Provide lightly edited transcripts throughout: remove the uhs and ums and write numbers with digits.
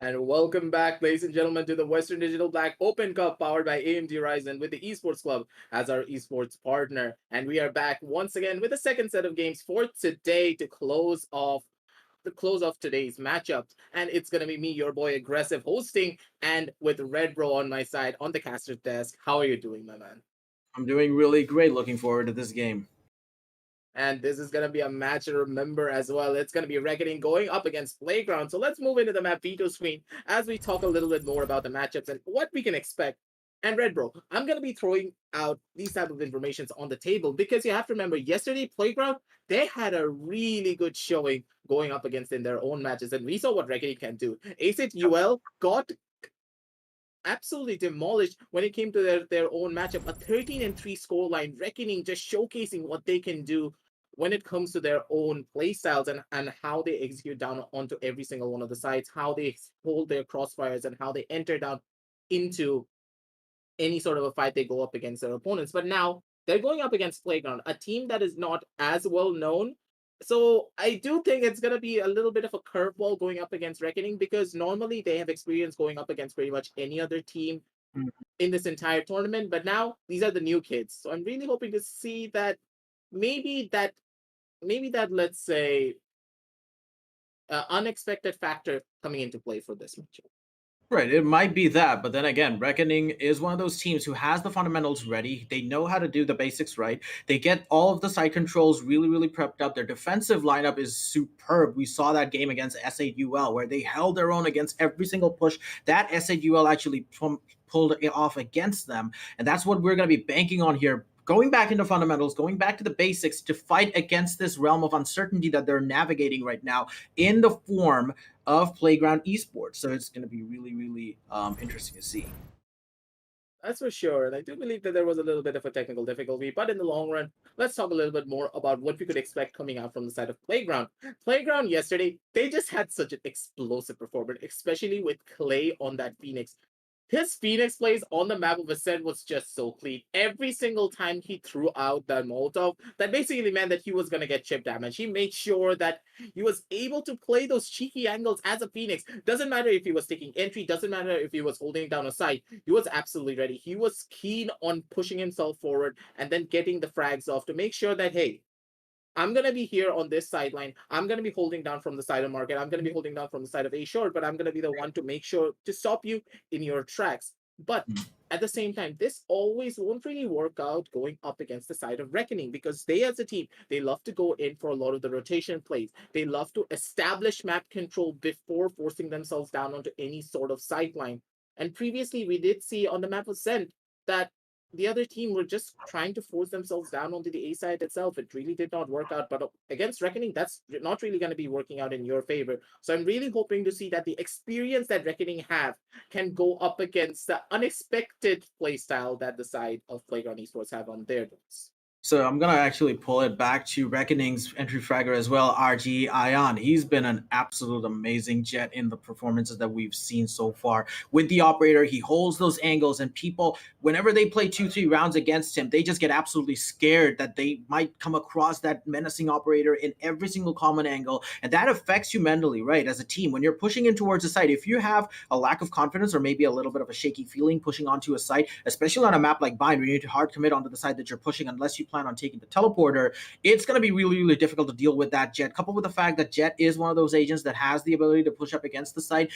And welcome back, ladies and gentlemen, to the Western Digital Black Open Cup powered by AMD Ryzen with the Esports Club as our esports partner. And we are back once again with a second set of games for today to close off today's matchups. And it's gonna be me, your boy Aggressive, hosting, and with Red Bro on my side on the caster desk. How are you doing, my man? I'm doing really great. Looking forward to this game. And this is going to be a match to remember as well. It's going to be Reckoning going up against Playground. So let's move into the map veto screen as we talk a little bit more about the matchups and what we can expect. And Red Bro, I'm going to be throwing out these type of informations on the table because you have to remember yesterday Playground, they had a really good showing going up against in their own matches. And we saw what Reckoning can do. Ascent UL got absolutely demolished when it came to their own matchup. A 13-3 scoreline, Reckoning just showcasing what they can do when it comes to their own playstyles and how they execute down onto every single one of the sides, how they hold their crossfires and how they enter down into any sort of a fight they go up against their opponents. But now they're going up against Playground, a team that is not as well known. So I do think it's gonna be a little bit of a curveball going up against Reckoning because normally they have experience going up against pretty much any other team Mm. in this entire tournament. But now these are the new kids. So I'm really hoping to see that maybe that maybe that let's say unexpected factor coming into play for this matchup. Right, it might be that, but then again, Reckoning is one of those teams who has the fundamentals ready. They know how to do the basics right. They get all of the side controls really, really prepped up. Their defensive lineup is superb. We saw that game against SAUL where they held their own against every single push that SAUL actually pulled it off against them. And that's what we're going to be banking on here. Going back into fundamentals, going back to the basics to fight against this realm of uncertainty that they're navigating right now in the form of Playground Esports. So it's going to be really, really interesting to see. That's for sure. And I do believe that there was a little bit of a technical difficulty, but in the long run, let's talk a little bit more about what we could expect coming out from the side of Playground. Playground yesterday, they just had such an explosive performance, especially with Clay on that Phoenix. His Phoenix plays on the map of Ascent was just so clean. Every single time he threw out that Molotov, that basically meant that he was going to get chip damage. He made sure that he was able to play those cheeky angles as a Phoenix. Doesn't matter if he was taking entry, doesn't matter if he was holding down a site. He was absolutely ready. He was keen on pushing himself forward and then getting the frags off to make sure that, hey, I'm going to be here on this sideline. I'm going to be holding down from the side of market. I'm going to be holding down from the side of A short, but I'm going to be the one to make sure to stop you in your tracks. But at the same time, this always won't really work out going up against the side of Reckoning because they, as a team, they love to go in for a lot of the rotation plays. They love to establish map control before forcing themselves down onto any sort of sideline. And previously, we did see on the map of Ascent that the other team were just trying to force themselves down onto the A side itself. It really did not work out. But against Reckoning, that's not really going to be working out in your favor. So I'm really hoping to see that the experience that Reckoning have can go up against the unexpected playstyle that the side of Playground Esports have on their decks. So I'm gonna actually pull it back to Reckoning's entry fragger as well, RG Ion. He's been an absolute amazing jet in the performances that we've seen so far. With the operator, he holds those angles, and people, whenever they play 2-3 rounds against him, they just get absolutely scared that they might come across that menacing operator in every single common angle, and that affects you mentally, right? As a team, when you're pushing in towards a site, if you have a lack of confidence or maybe a little bit of a shaky feeling pushing onto a site, especially on a map like Bind, where you need to hard commit onto the side that you're pushing, unless you plan on taking the teleporter, it's going to be really, really difficult to deal with that Jet. Coupled with the fact that Jet is one of those agents that has the ability to push up against the site.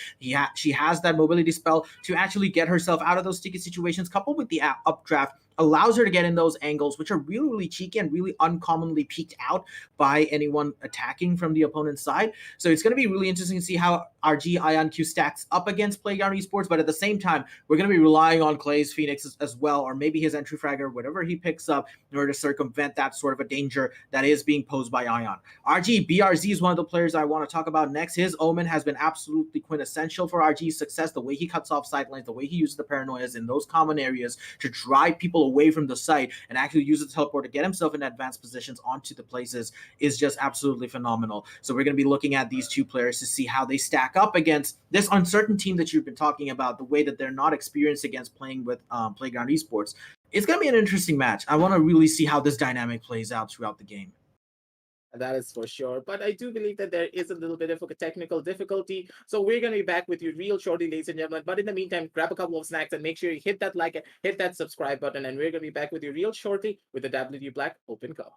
She has that mobility spell to actually get herself out of those sticky situations. Coupled with the updraft, allows her to get in those angles, which are really, really cheeky and really uncommonly peeked out by anyone attacking from the opponent's side. So it's going to be really interesting to see how RG IonQ stacks up against Playground Esports, but at the same time, we're going to be relying on Clay's Phoenix as well, or maybe his entry fragger, whatever he picks up, in order to circumvent that sort of a danger that is being posed by Ion. RG BRZ is one of the players I want to talk about next. His Omen has been absolutely quintessential for RG's success. The way he cuts off sidelines, the way he uses the paranoias in those common areas to drive people away from the site and actually use the teleport to get himself in advanced positions onto the places is just absolutely phenomenal. So we're going to be looking at these two players to see how they stack up against this uncertain team that you've been talking about, the way that they're not experienced against playing with Playground Esports. It's going to be an interesting match. I want to really see how this dynamic plays out throughout the game. That is for sure. But I do believe that there is a little bit of a technical difficulty. So we're going to be back with you real shortly, ladies and gentlemen. But in the meantime, grab a couple of snacks and make sure you hit that like, hit that subscribe button. And we're going to be back with you real shortly with the WD Black Open Cup.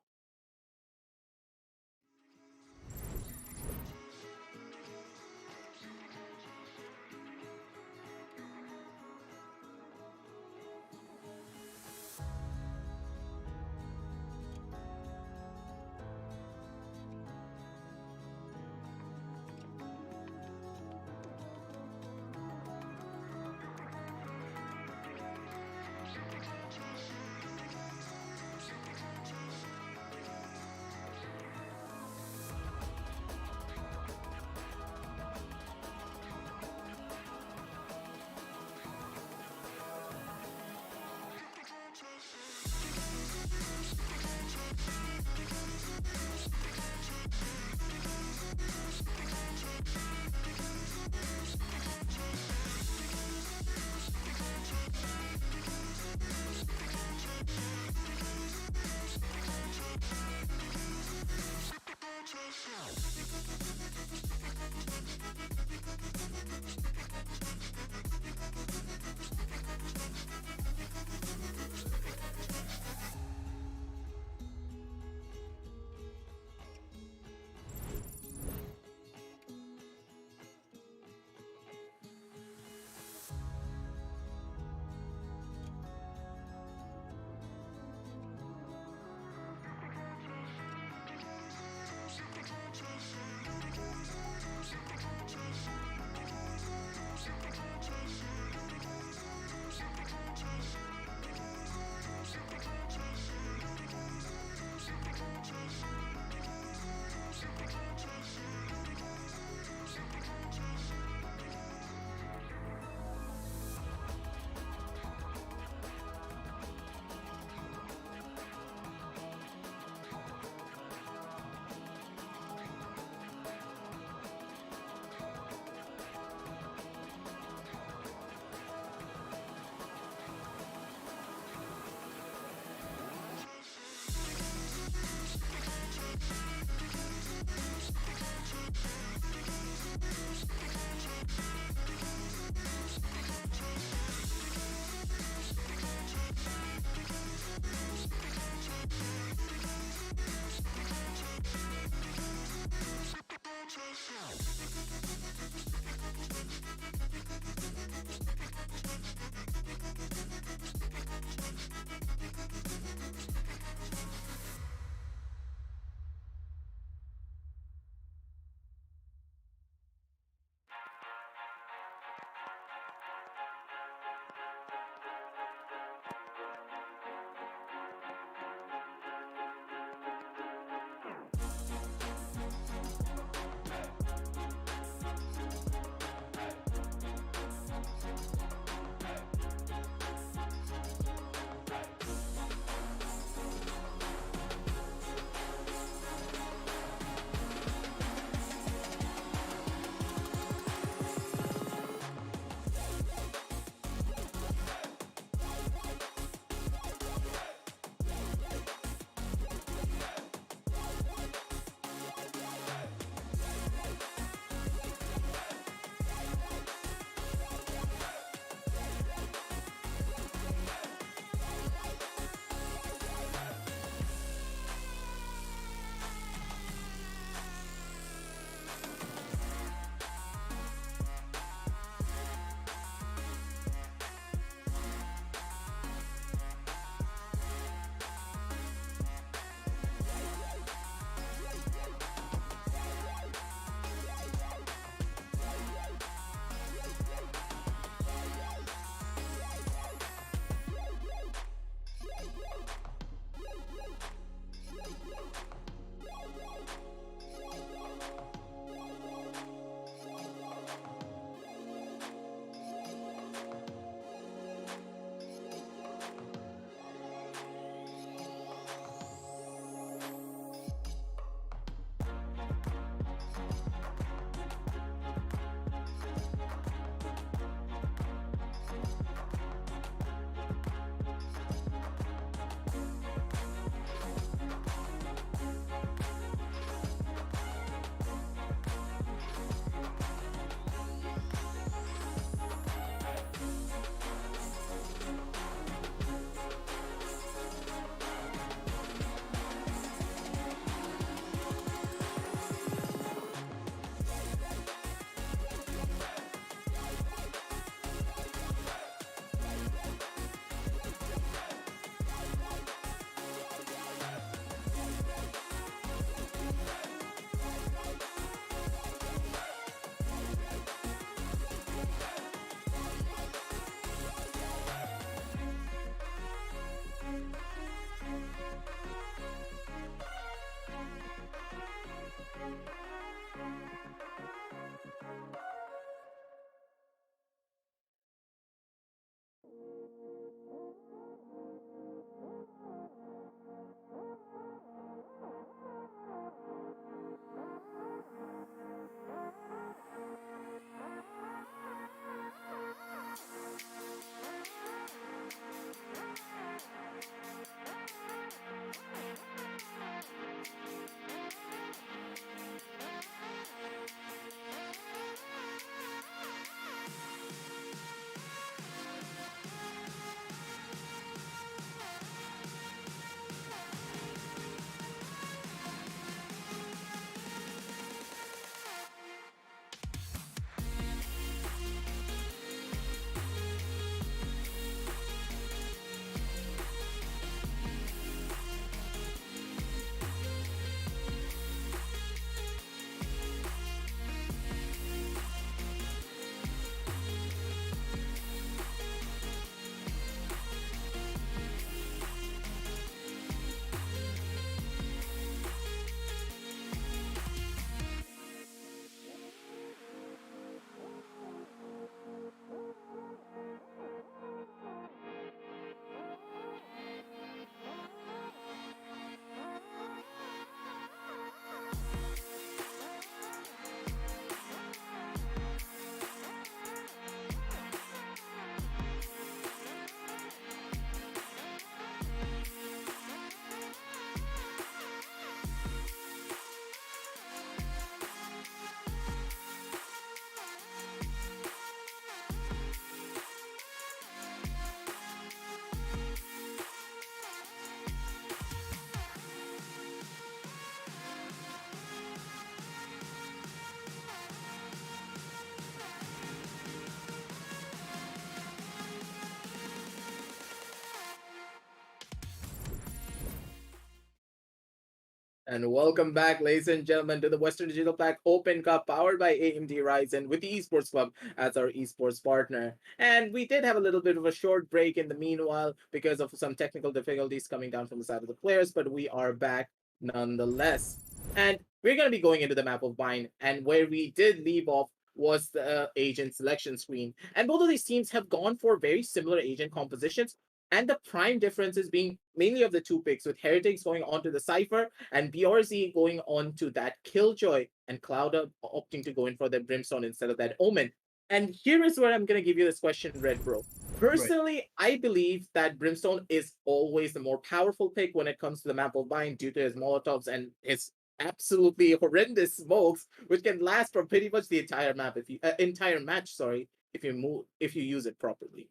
And welcome back, ladies and gentlemen, to the Western Digital Pack Open Cup powered by AMD Ryzen with the Esports Club as our esports partner. And we did have a little bit of a short break in the meanwhile because of some technical difficulties coming down from the side of the players, but we are back nonetheless. And we're going to be going into the map of Bind, and where we did leave off was the agent selection screen. And both of these teams have gone for very similar agent compositions, and the prime difference is being mainly of the two picks, with Heretics going on to the Cypher and BRZ going on to that Killjoy, and Cloud opting to go in for the Brimstone instead of that Omen. And here is where I'm going to give you this question, Red Bro. Right. Personally, I believe that Brimstone is always the more powerful pick when it comes to the map of Bind due to his Molotovs and his absolutely horrendous smokes, which can last for pretty much the entire map if you entire match. Sorry, if you use it properly.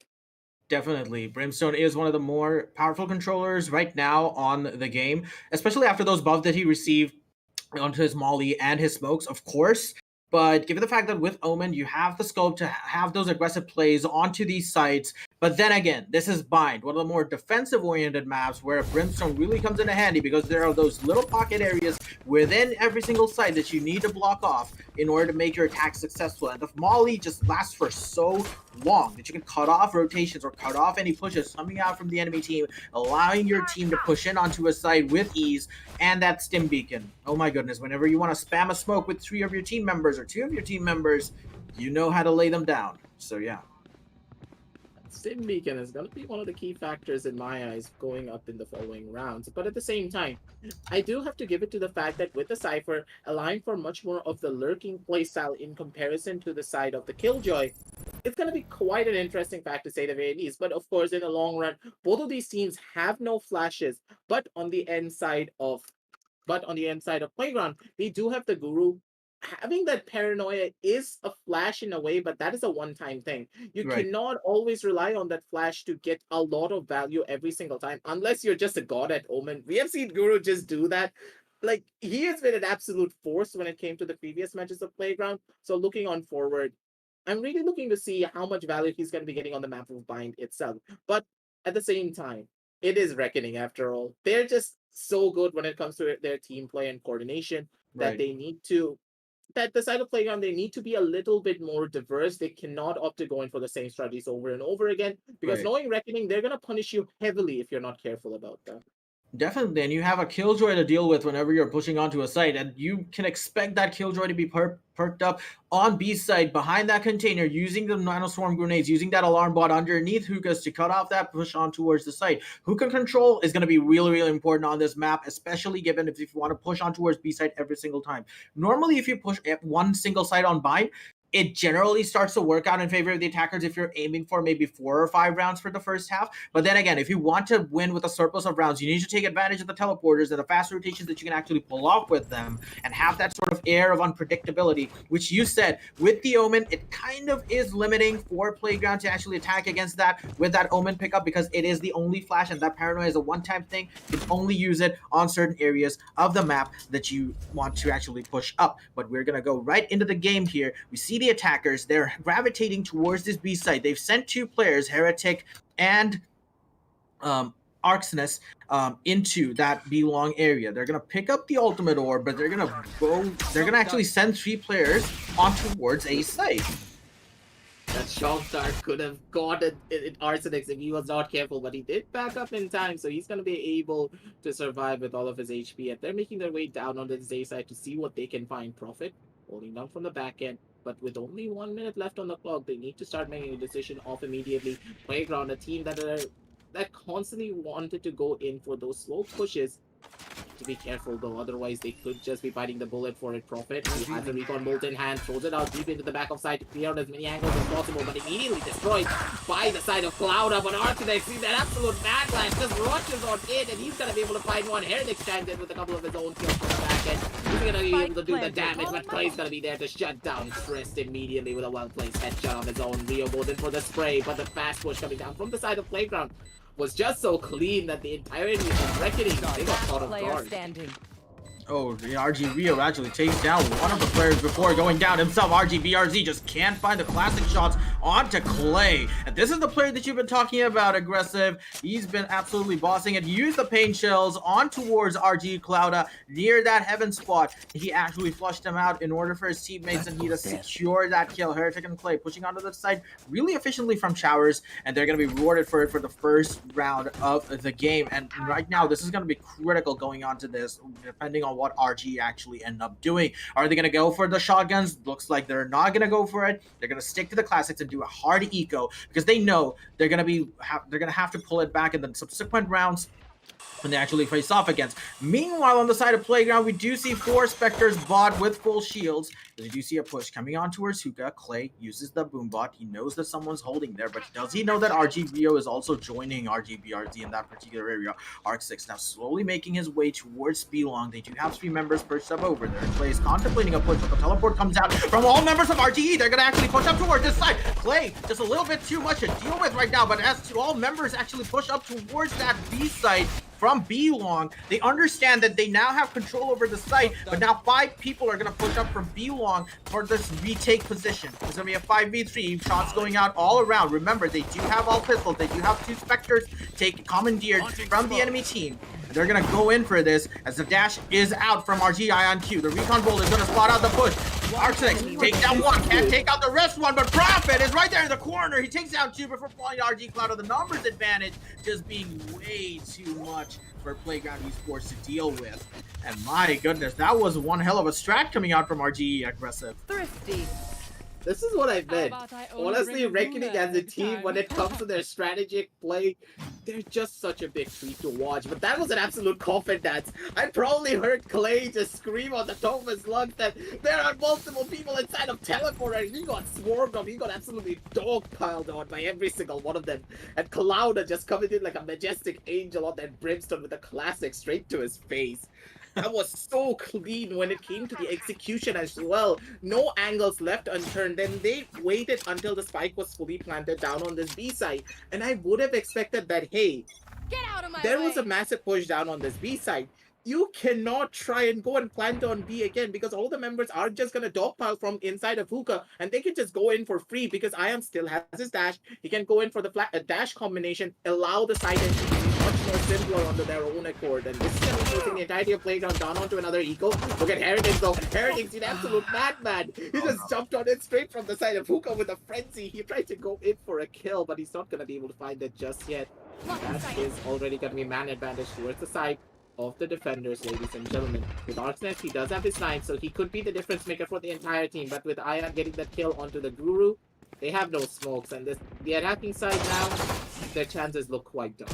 Definitely. Brimstone is one of the more powerful controllers right now on the game, especially after those buffs that he received onto his Molly and his smokes, of course. But given the fact that with Omen, you have the scope to have those aggressive plays onto these sites. But then again, this is Bind, one of the more defensive-oriented maps where Brimstone really comes into handy because there are those little pocket areas within every single site that you need to block off in order to make your attack successful. And the Molly just lasts for so long that you can cut off rotations or cut off any pushes coming out from the enemy team, allowing your team to push in onto a site with ease. And that stim beacon, oh my goodness, whenever you want to spam a smoke with 3 of your team members or 2 of your team members, you know how to lay them down. So yeah. Stim Beacon is going to be one of the key factors in my eyes going up in the following rounds. But at the same time, I do have to give it to the fact that with the Cypher, allowing for much more of the lurking playstyle in comparison to the side of the Killjoy, it's going to be quite an interesting fact to say the very least. But of course, in the long run, both of these teams have no flashes, but on the end side of Playground, they do have the Guru. Having that paranoia is a flash in a way, but that is a one-time thing. You Right. cannot always rely on that flash to get a lot of value every single time, unless you're just a god at Omen. We have seen Guru just do that. Like, he has been an absolute force when it came to the previous matches of Playground. So looking on forward, I'm really looking to see how much value he's going to be getting on the map of Bind itself. But at the same time, it is Reckoning after all. They're just so good when it comes to their team play and coordination that Right. they need to that the side of Playground, they need to be a little bit more diverse. They cannot opt to go in for the same strategies over and over again, because Right. knowing Reckoning, they're going to punish you heavily if you're not careful about that. Definitely, and you have a killjoy to deal with whenever you're pushing onto a site, and you can expect that killjoy to be perked up on B side behind that container, using the nanoswarm grenades, using that alarm bot underneath hookahs to cut off that push on towards the site. Hookah control is going to be really, really important on this map, especially given if you want to push on towards B side every single time. Normally, if you push at one single site on Bind, it generally starts to work out in favor of the attackers if you're aiming for maybe 4 or 5 rounds for the first half. But then again, if you want to win with a surplus of rounds, you need to take advantage of the teleporters and the fast rotations that you can actually pull off with them and have that sort of air of unpredictability, which you said with the Omen, it kind of is limiting for Playground to actually attack against that with that Omen pickup, because it is the only flash and that paranoia is a one-time thing. You can only use it on certain areas of the map that you want to actually push up. But we're going to go right into the game here. We see the attackers, they're gravitating towards this B site. They've sent 2 players, Heretic and Arxness, into that B long area. They're gonna pick up the ultimate orb, but they're gonna actually send 3 players on towards a site. That Shock Dart could have got it Arsenics if he was not careful, but he did back up in time, so he's going to be able to survive with all of his HP. And they're making their way down on this A side to see what they can find. Profit holding down from the back end, but with only 1 minute left on the clock, they need to start making a decision off immediately. Playground, a team that constantly wanted to go in for those slow pushes. To be careful though, otherwise they could just be biting the bullet for it. Profit, who has the recon bolt in hand, throws it out deep into the back of side to clear out as many angles as possible, but immediately destroyed by the side of Clouda. But Architect sees that absolute madland, just rushes on it, and he's gonna be able to find one. Heretics chimes in with a couple of his own kills from the back end. He's gonna be able to do the damage, but Clay's gonna be there to shut down Trist immediately with a well-placed headshot of his own. Rio goes in for the spray, but the fast push coming down from the side of Playground was just so clean that the entirety of Reckoning, they got caught off guard. Oh, the RG Rio actually takes down one of the players before going down himself. RGBRZ just can't find the classic shots onto Clay. And this is the player that you've been talking about, aggressive. He's been absolutely bossing it. He used the pain shells on towards RG Clouda near that heaven spot. He actually flushed him out in order for his teammates and he to secure that kill. Heretic and Clay pushing onto the side really efficiently from showers, and they're going to be rewarded for it for the first round of the game. And right now, this is going to be critical going on to this, depending on what RG actually end up doing. Are they going to go for the shotguns? Looks like they're not going to go for it. They're going to stick to the classics and do a hard eco because they know they're going to have to pull it back in the subsequent rounds when they actually face off against. Meanwhile, on the side of Playground, we do see 4 Spectres bot with full shields. We do see a push coming on towards Hookah. Clay uses the boom bot. He knows that someone's holding there, but does he know that RGBO is also joining RGBRZ in that particular area? Arc6 now slowly making his way towards Belong. They do have 3 members perched up over there. Clay is contemplating a push, but the teleport comes out from all members of RGE. They're going to actually push up towards this side. Clay, just a little bit too much to deal with right now, but as all members actually push up towards that B site, from B-Long, they understand that they now have control over the site, but now 5 people are going to push up from B-Long for this retake position. It's going to be a 5v3, shots going out all around. Remember, they do have all pistols. They do have 2 Spectres commandeered from the enemy team. And they're going to go in for this as the dash is out from RG Ion Q. The recon bolt is going to spot out the push. Arc6 take down 1, can't take out the rest one, but Prophet is right there in the corner. He takes down 2 before falling to RG Cloud. The numbers advantage just being way too much for Playground Esports to deal with. And my goodness, that was one hell of a strat coming out from RGE aggressive. Thrifty. This is what I meant. Honestly, Reckoning as a team, when it comes to their strategic play, they're just such a big treat to watch. But that was an absolute coffin dance. I probably heard Clay just scream on the top of his lungs that there are multiple people inside of Teleporter. He got swarmed on. He got absolutely dogpiled on by every single one of them. And Clouda just coming in like a majestic angel on that brimstone with a classic straight to his face. That was so clean when it came to the execution as well. No angles left unturned. Then they waited until the spike was fully planted down on this B side. And I would have expected that, hey, Get out of my there way. was a massive push down on this B side. You cannot try and go and plant on B again because all the members are just going to dogpile from inside of Hookah and they can just go in for free because Ion still has his dash. He can go in for the dash combination, allow the side entry to be much more simpler under their own accord. And this is going to be forcing the entirety of Playground down onto another eco. Look at Heretics though. Heretics, an absolute madman. He just jumped on it straight from the side of Hookah with a frenzy. He tried to go in for a kill, but he's not going to be able to find it just yet. That is already going to be man advantage towards the side of the defenders, ladies and gentlemen. With Arcnex, he does have his knife, so he could be the difference maker for the entire team. But with Ion getting that kill onto the Guru, they have no smokes. And the attacking side now, their chances look quite dark.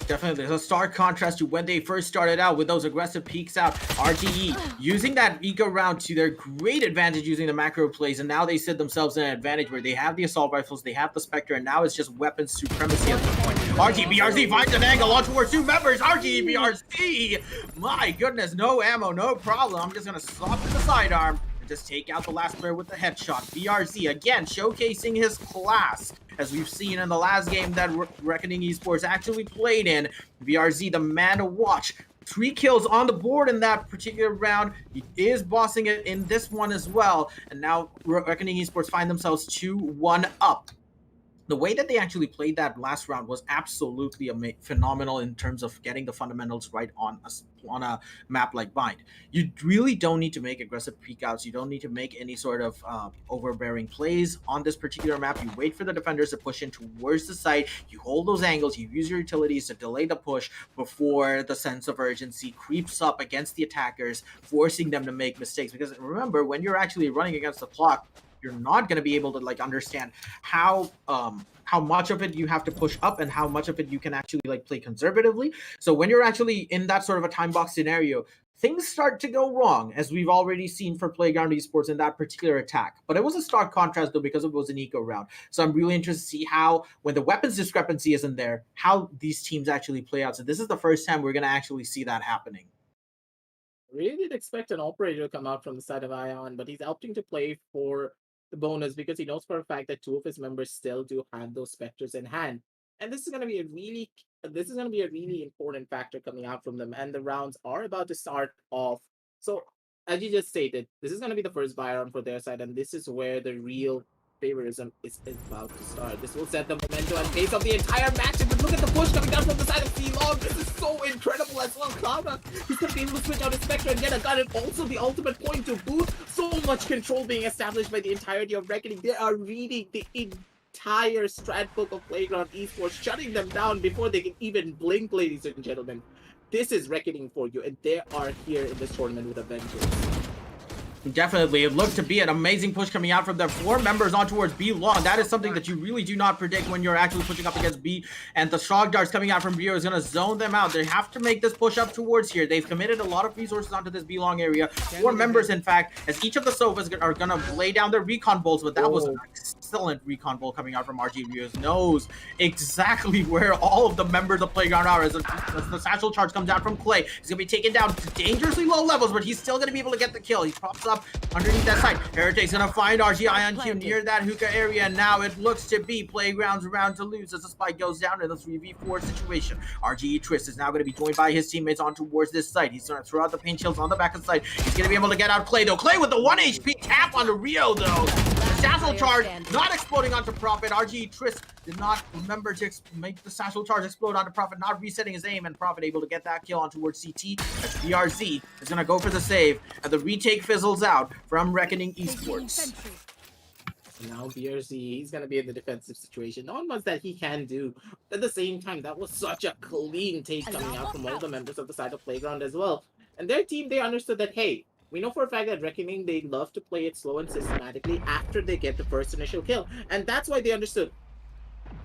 Definitely, there's a stark contrast to when they first started out with those aggressive peeks out. RGE using that eco round to their great advantage using the macro plays, and now they set themselves in an advantage where they have the assault rifles, they have the Spectre, and now it's just weapons supremacy at this point. RGBRZ finds an angle on towards 2 members. RGBRZ, my goodness, no ammo, no problem. I'm just gonna swap to the sidearm. Just take out the last player with the headshot. BRZ again showcasing his class, as we've seen in the last game that Reckoning Esports actually played in. BRZ, the man to watch. 3 kills on the board in that particular round. He is bossing it in this one as well. And now Reckoning Esports find themselves 2-1 up. The way that they actually played that last round was absolutely phenomenal in terms of getting the fundamentals right on a map like Bind. You really don't need to make aggressive peek outs. You don't need to make any sort of overbearing plays on this particular map. You wait for the defenders to push in towards the site. You hold those angles. You use your utilities to delay the push before the sense of urgency creeps up against the attackers, forcing them to make mistakes. Because remember, when you're actually running against the clock, you're not going to be able to understand how much of it you have to push up and how much of it you can actually play conservatively. So when you're actually in that sort of a time box scenario, things start to go wrong, as we've already seen for Playground Esports in that particular attack. But it was a stark contrast though because it was an eco round. So I'm really interested to see how, when the weapons discrepancy isn't there, how these teams actually play out. So this is the first time we're going to actually see that happening. Really did expect an operator to come out from the side of Ion, but he's opting to play for the bonus because he knows for a fact that 2 of his members still do have those Spectres in hand. And this is going to be a really important factor coming out from them. And the rounds are about to start off. So as you just stated, this is going to be the first buy round for their side, and this is where the real favoritism is about to start. This will set the momentum and pace of the entire match. And look at the push coming down from the side of C-Long. This is so incredible as well. Cloud, he's going to be able to switch out his Spectre and get a gun, and also the ultimate point to boot. So much control being established by the entirety of Reckoning. They are reading the entire strat book of Playground Esports, shutting them down before they can even blink, ladies and gentlemen. This is Reckoning for you, and they are here in this tournament with a vengeance. Definitely, it looked to be an amazing push coming out from their 4 members on towards B long. That is something that you really do not predict when you're actually pushing up against B. And the Shock Darts coming out from B is going to zone them out. They have to make this push up towards here. They've committed a lot of resources onto this B long area. 4 members, in fact, as each of the Sovas are going to lay down their recon bolts. But that was an excellent recon bolt coming out from RG. Rios knows exactly where all of the members of Playground are. As the satchel charge comes out from Clay, he's going to be taken down to dangerously low levels, but he's still going to be able to get the kill. He pops up underneath that side. Heretic's gonna find RG Ion Q near that hookah area, and now it looks to be Playground's round to lose as the spike goes down in the 3v4 situation. RG Twist is now gonna be joined by his teammates on towards this site. He's gonna throw out the paint shields on the back of the site. He's gonna be able to get out Clay though. Clay with the 1 HP tap onto Rio though. Satchel charge not exploding onto Prophet. RG Twist did not remember to make the satchel charge explode onto Prophet, not resetting his aim, and Prophet able to get that kill on towards CT as BRZ is gonna go for the save, and the retake fizzles out from Reckoning Esports. Now BRZ, he's going to be in the defensive situation. Not much that he can do. At the same time, that was such a clean take coming out from all the members of the side of Playground as well. And their team, they understood that, hey, we know for a fact that Reckoning, they love to play it slow and systematically after they get the first initial kill. And that's why they understood,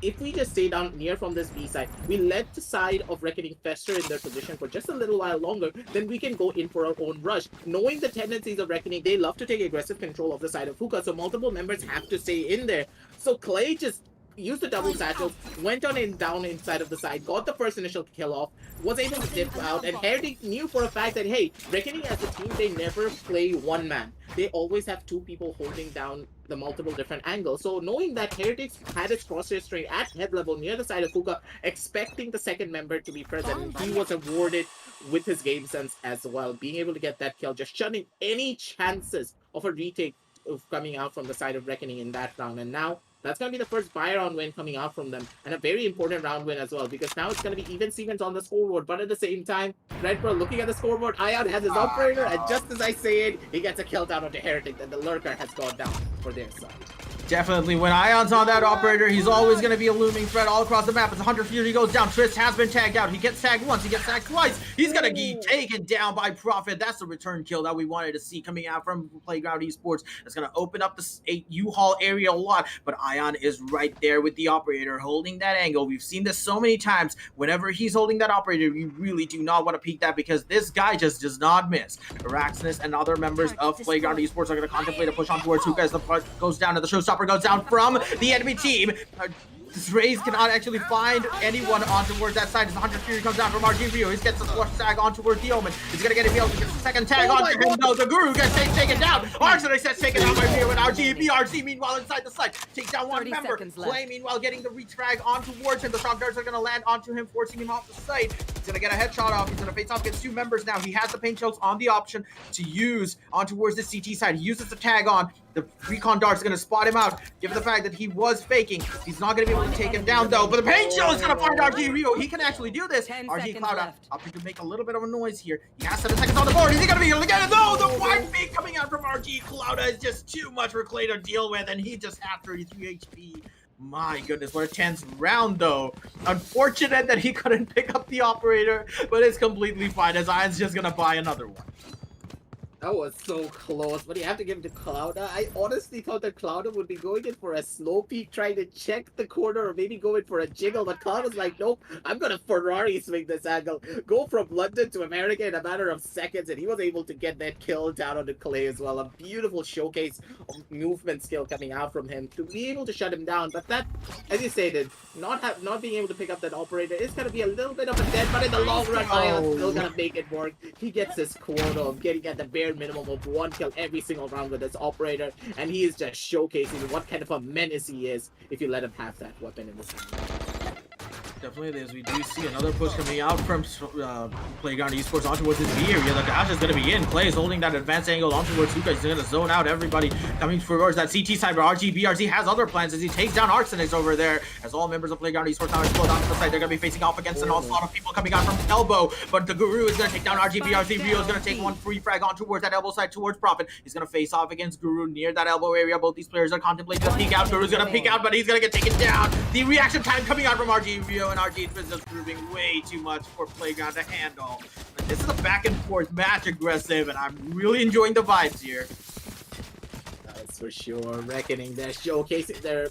if we just stay down near from this B side, we let the side of Reckoning fester in their position for just a little while longer, then we can go in for our own rush. Knowing the tendencies of Reckoning, they love to take aggressive control of the side of Hookah, so multiple members have to stay in there. So Clay just used the double satchels, went on in down inside of the side, got the first initial kill off, was able to dip out, and Heretic knew for a fact that, hey, Reckoning as a team, they never play one man. They always have 2 people holding down the multiple different angles. So knowing that Heretics had its crosshair string at head level near the side of Hookah, expecting the second member to be present, he was awarded with his game sense as well, being able to get that kill, just shutting any chances of a retake of coming out from the side of Reckoning in that round. And now that's going to be the first buy round win coming out from them, and a very important round win as well, because now it's going to be even Stevens on the scoreboard. But at the same time, Red Pearl looking at the scoreboard, Ion has his operator, and just as I say it, he gets a kill down onto Heretic, and the lurker has gone down for their side. Definitely, when Ion's on that operator, he's always going to be a looming threat all across the map. As 100 Fury goes down, Trist has been tagged out. He gets tagged once, he gets tagged twice. He's going to get taken down by Prophet. That's the return kill that we wanted to see coming out from Playground Esports. It's going to open up the U-Haul area a lot, but Ion is right there with the operator holding that angle. We've seen this so many times. Whenever he's holding that operator, you really do not want to peek that, because this guy just does not miss. Araxinus and other members of Playground Esports are going to contemplate a push on towards Hookah as the push goes down, and the showstopper goes down from the enemy team. Raze cannot actually find anyone on towards that side as the 100 Fury comes down from RG Rio. He gets the flush tag on towards the Omen. He's going to get a second tag on to him. No, the Guru gets taken down. Arsenal gets taken out by Rio, and BRZ meanwhile inside the site. Takes down one member. Clay meanwhile getting the retag on towards him. The shock darts are going to land onto him, forcing him off the site. He's going to get a headshot off. He's going to face off against 2 members now. He has the paint shields on the option to use on towards the CT side. He uses the tag on. The recon dart's going to spot him out, given the fact that he was faking. He's not going to be able to take him down, though. But the paint shield is going to find RG Rio. He can actually do this. RG Cloud opting to make a little bit of a noise here. He has 7 seconds on the board. Is he going to be able to get it? No, the wide fake coming out from RG Clouda is just too much for Clay to deal with, and he just had 33 HP. My goodness, what a tense round, though. Unfortunate that he couldn't pick up the operator, but it's completely fine, as Ion's just going to buy another one. That was so close, but you have to give it to Clouda. I honestly thought that Clouda would be going in for a slow peek, trying to check the corner, or maybe go in for a jiggle, but Clouda's like, nope, I'm gonna Ferrari swing this angle. Go from London to America in a matter of seconds, and he was able to get that kill down on the Clay as well. A beautiful showcase of movement skill coming out from him to be able to shut him down. But that, as you stated, not being able to pick up that operator is gonna be a little bit of a dead, but in the long run, Ion's still gonna make it work. He gets his quota of getting at the bare minimum of 1 kill every single round with this operator, and he is just showcasing what kind of a menace he is if you let him have that weapon in this game. Definitely, as we do see another push coming out from Playground Esports on towards his B area. The Dash is going to be in. Clay is holding that advanced angle on towards Luka. He's going to zone out everybody coming towards that CT side. But RGBRZ has other plans as he takes down Arsenic over there. As all members of Playground Esports now explode onto the side, they're going to be facing off against an onslaught of people coming out from elbow. But the Guru is going to take down RGBRZ. Rio is going to take one free frag on towards that elbow side towards Profit. He's going to face off against Guru near that elbow area. Both these players are contemplating a peek out. Guru's going to peek out, but he's going to get taken down. The reaction time coming out from RG Rio, and RG is just proving way too much for Playground to handle. But this is a back and forth match, aggressive, and I'm really enjoying the vibes here. That's for sure. Reckoning, they're showcasing their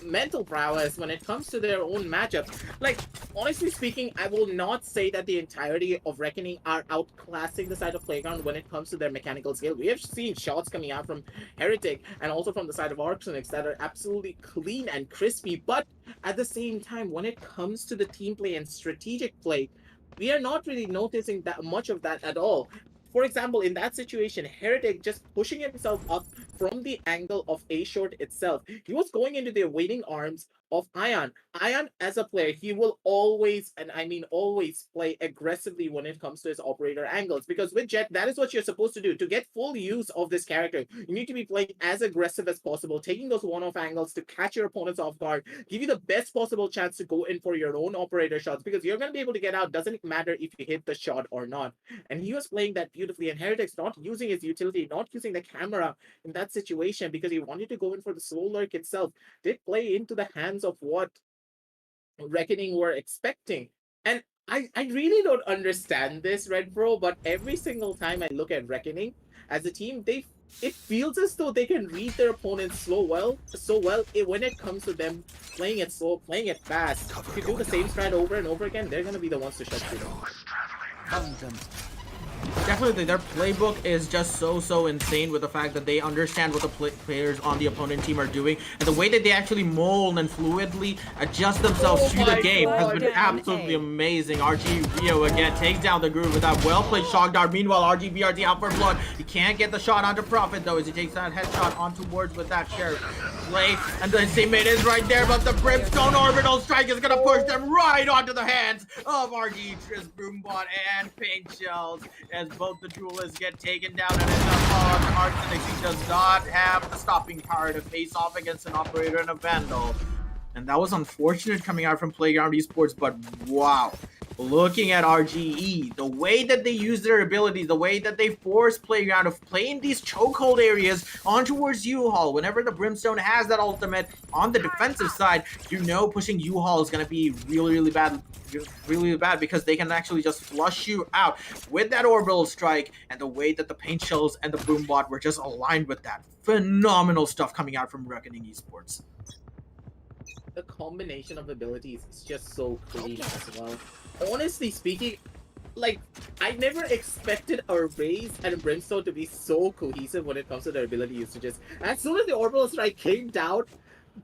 mental prowess when it comes to their own matchup. Like, honestly speaking, I will not say that the entirety of Reckoning are outclassing the side of Playground when it comes to their mechanical skill. We have seen shots coming out from Heretic and also from the side of Arxenix that are absolutely clean and crispy, but at the same time, when it comes to the team play and strategic play, we are not really noticing that much of that at all. For example, in that situation, Heretic just pushing himself up from the angle of A short itself. He was going into the waiting arms of Ion. Ion, as a player, he will always, and I mean always, play aggressively when it comes to his operator angles. Because with Jet, that is what you're supposed to do. To get full use of this character, you need to be playing as aggressive as possible, taking those one-off angles to catch your opponents off guard, give you the best possible chance to go in for your own operator shots, because you're going to be able to get out, doesn't matter if you hit the shot or not. And he was playing that beautifully, and Heretic's not using his utility, not using the camera in that situation because he wanted to go in for the soul lurk itself, did play into the hands of what Reckoning were expecting. And I really don't understand this, Red Bro, but every single time I look at Reckoning as a team, it feels as though they can read their opponents so well when it comes to them playing it slow, playing it fast. If you do the same strat over and over again, they're going to be the ones to shut you down. Definitely, their playbook is just so insane with the fact that they understand what the players on the opponent team are doing, and the way that they actually mold and fluidly adjust themselves to the game has been absolutely amazing. RG Rio again takes down the groove with that well-played shock dart. Meanwhile, RGBRD out for blood. He can't get the shot onto Profit though as he takes that headshot on towards with that Sheriff play, and the teammate is right there, but the Brimstone Orbital Strike is gonna push them right onto the hands of RG, Tris, Broombot, and Paint Shells, as both the duelists get taken down, and it's up on Arxenix. He does not have the stopping power to face off against an operator and a Vandal. And that was unfortunate coming out from Playground Esports, but wow. Looking at RGE, the way that they use their abilities, the way that they force Playground to play in these chokehold areas on towards U-Haul. Whenever the Brimstone has that ultimate on the defensive side, you know pushing U-Haul is going to be really bad because they can actually just flush you out with that orbital strike, and the way that the Paint Shells and the Boombot were just aligned with that. Phenomenal stuff coming out from Reckoning Esports. The combination of abilities is just so clean as well. Honestly speaking, like, I never expected a Raze and Brimstone to be so cohesive when it comes to their ability usages. As soon as the orbital strike came down,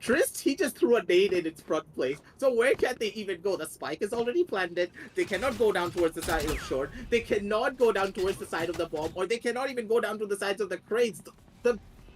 Trist, he just threw a nade in its front place. So where can they even go? The spike is already planted. They cannot go down towards the side of short. They cannot go down towards the side of the bomb, or they cannot even go down to the sides of the crates.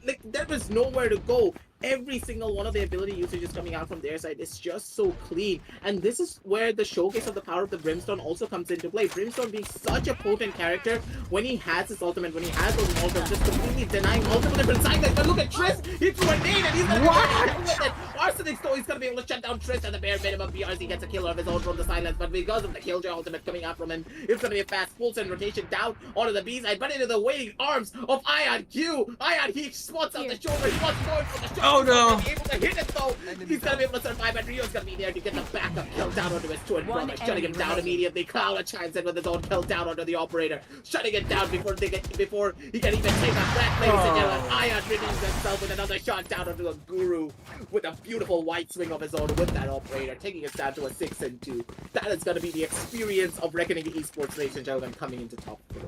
Like, there was nowhere to go. Every single one of the ability usages coming out from their side is just so clean. And this is where the showcase of the power of the Brimstone also comes into play. Brimstone being such a potent character when he has his ultimate, when he has those ultimates, just completely denying multiple different sides. But look at Triss, he threw a nade and he's gonna get with it. Arsenix though, he's gonna be able to shut down Triss at the bare minimum. BRZ gets a kill of his own from the silence, but because of the Killjoy ultimate coming out from him, it's gonna be a fast pulse and rotation down onto the B side, but into the waiting arms of Ion Q. Ion, he spots out the shoulder, he wants going for the shot. Oh no! To hit it though, he's gonna be able to survive, and Rio's gonna be there to get the backup kill down onto his twin brother, shutting him down immediately. Cloud chimes in with his own kill down onto the operator, shutting it down before he can even take a threat. Ladies and gentlemen, Ion redeems himself with another shot down onto a Guru with a beautiful white swing of his own with that operator, taking us down to a 6-2. That is gonna be the experience of Reckoning Esports, ladies and gentlemen, coming into top 4.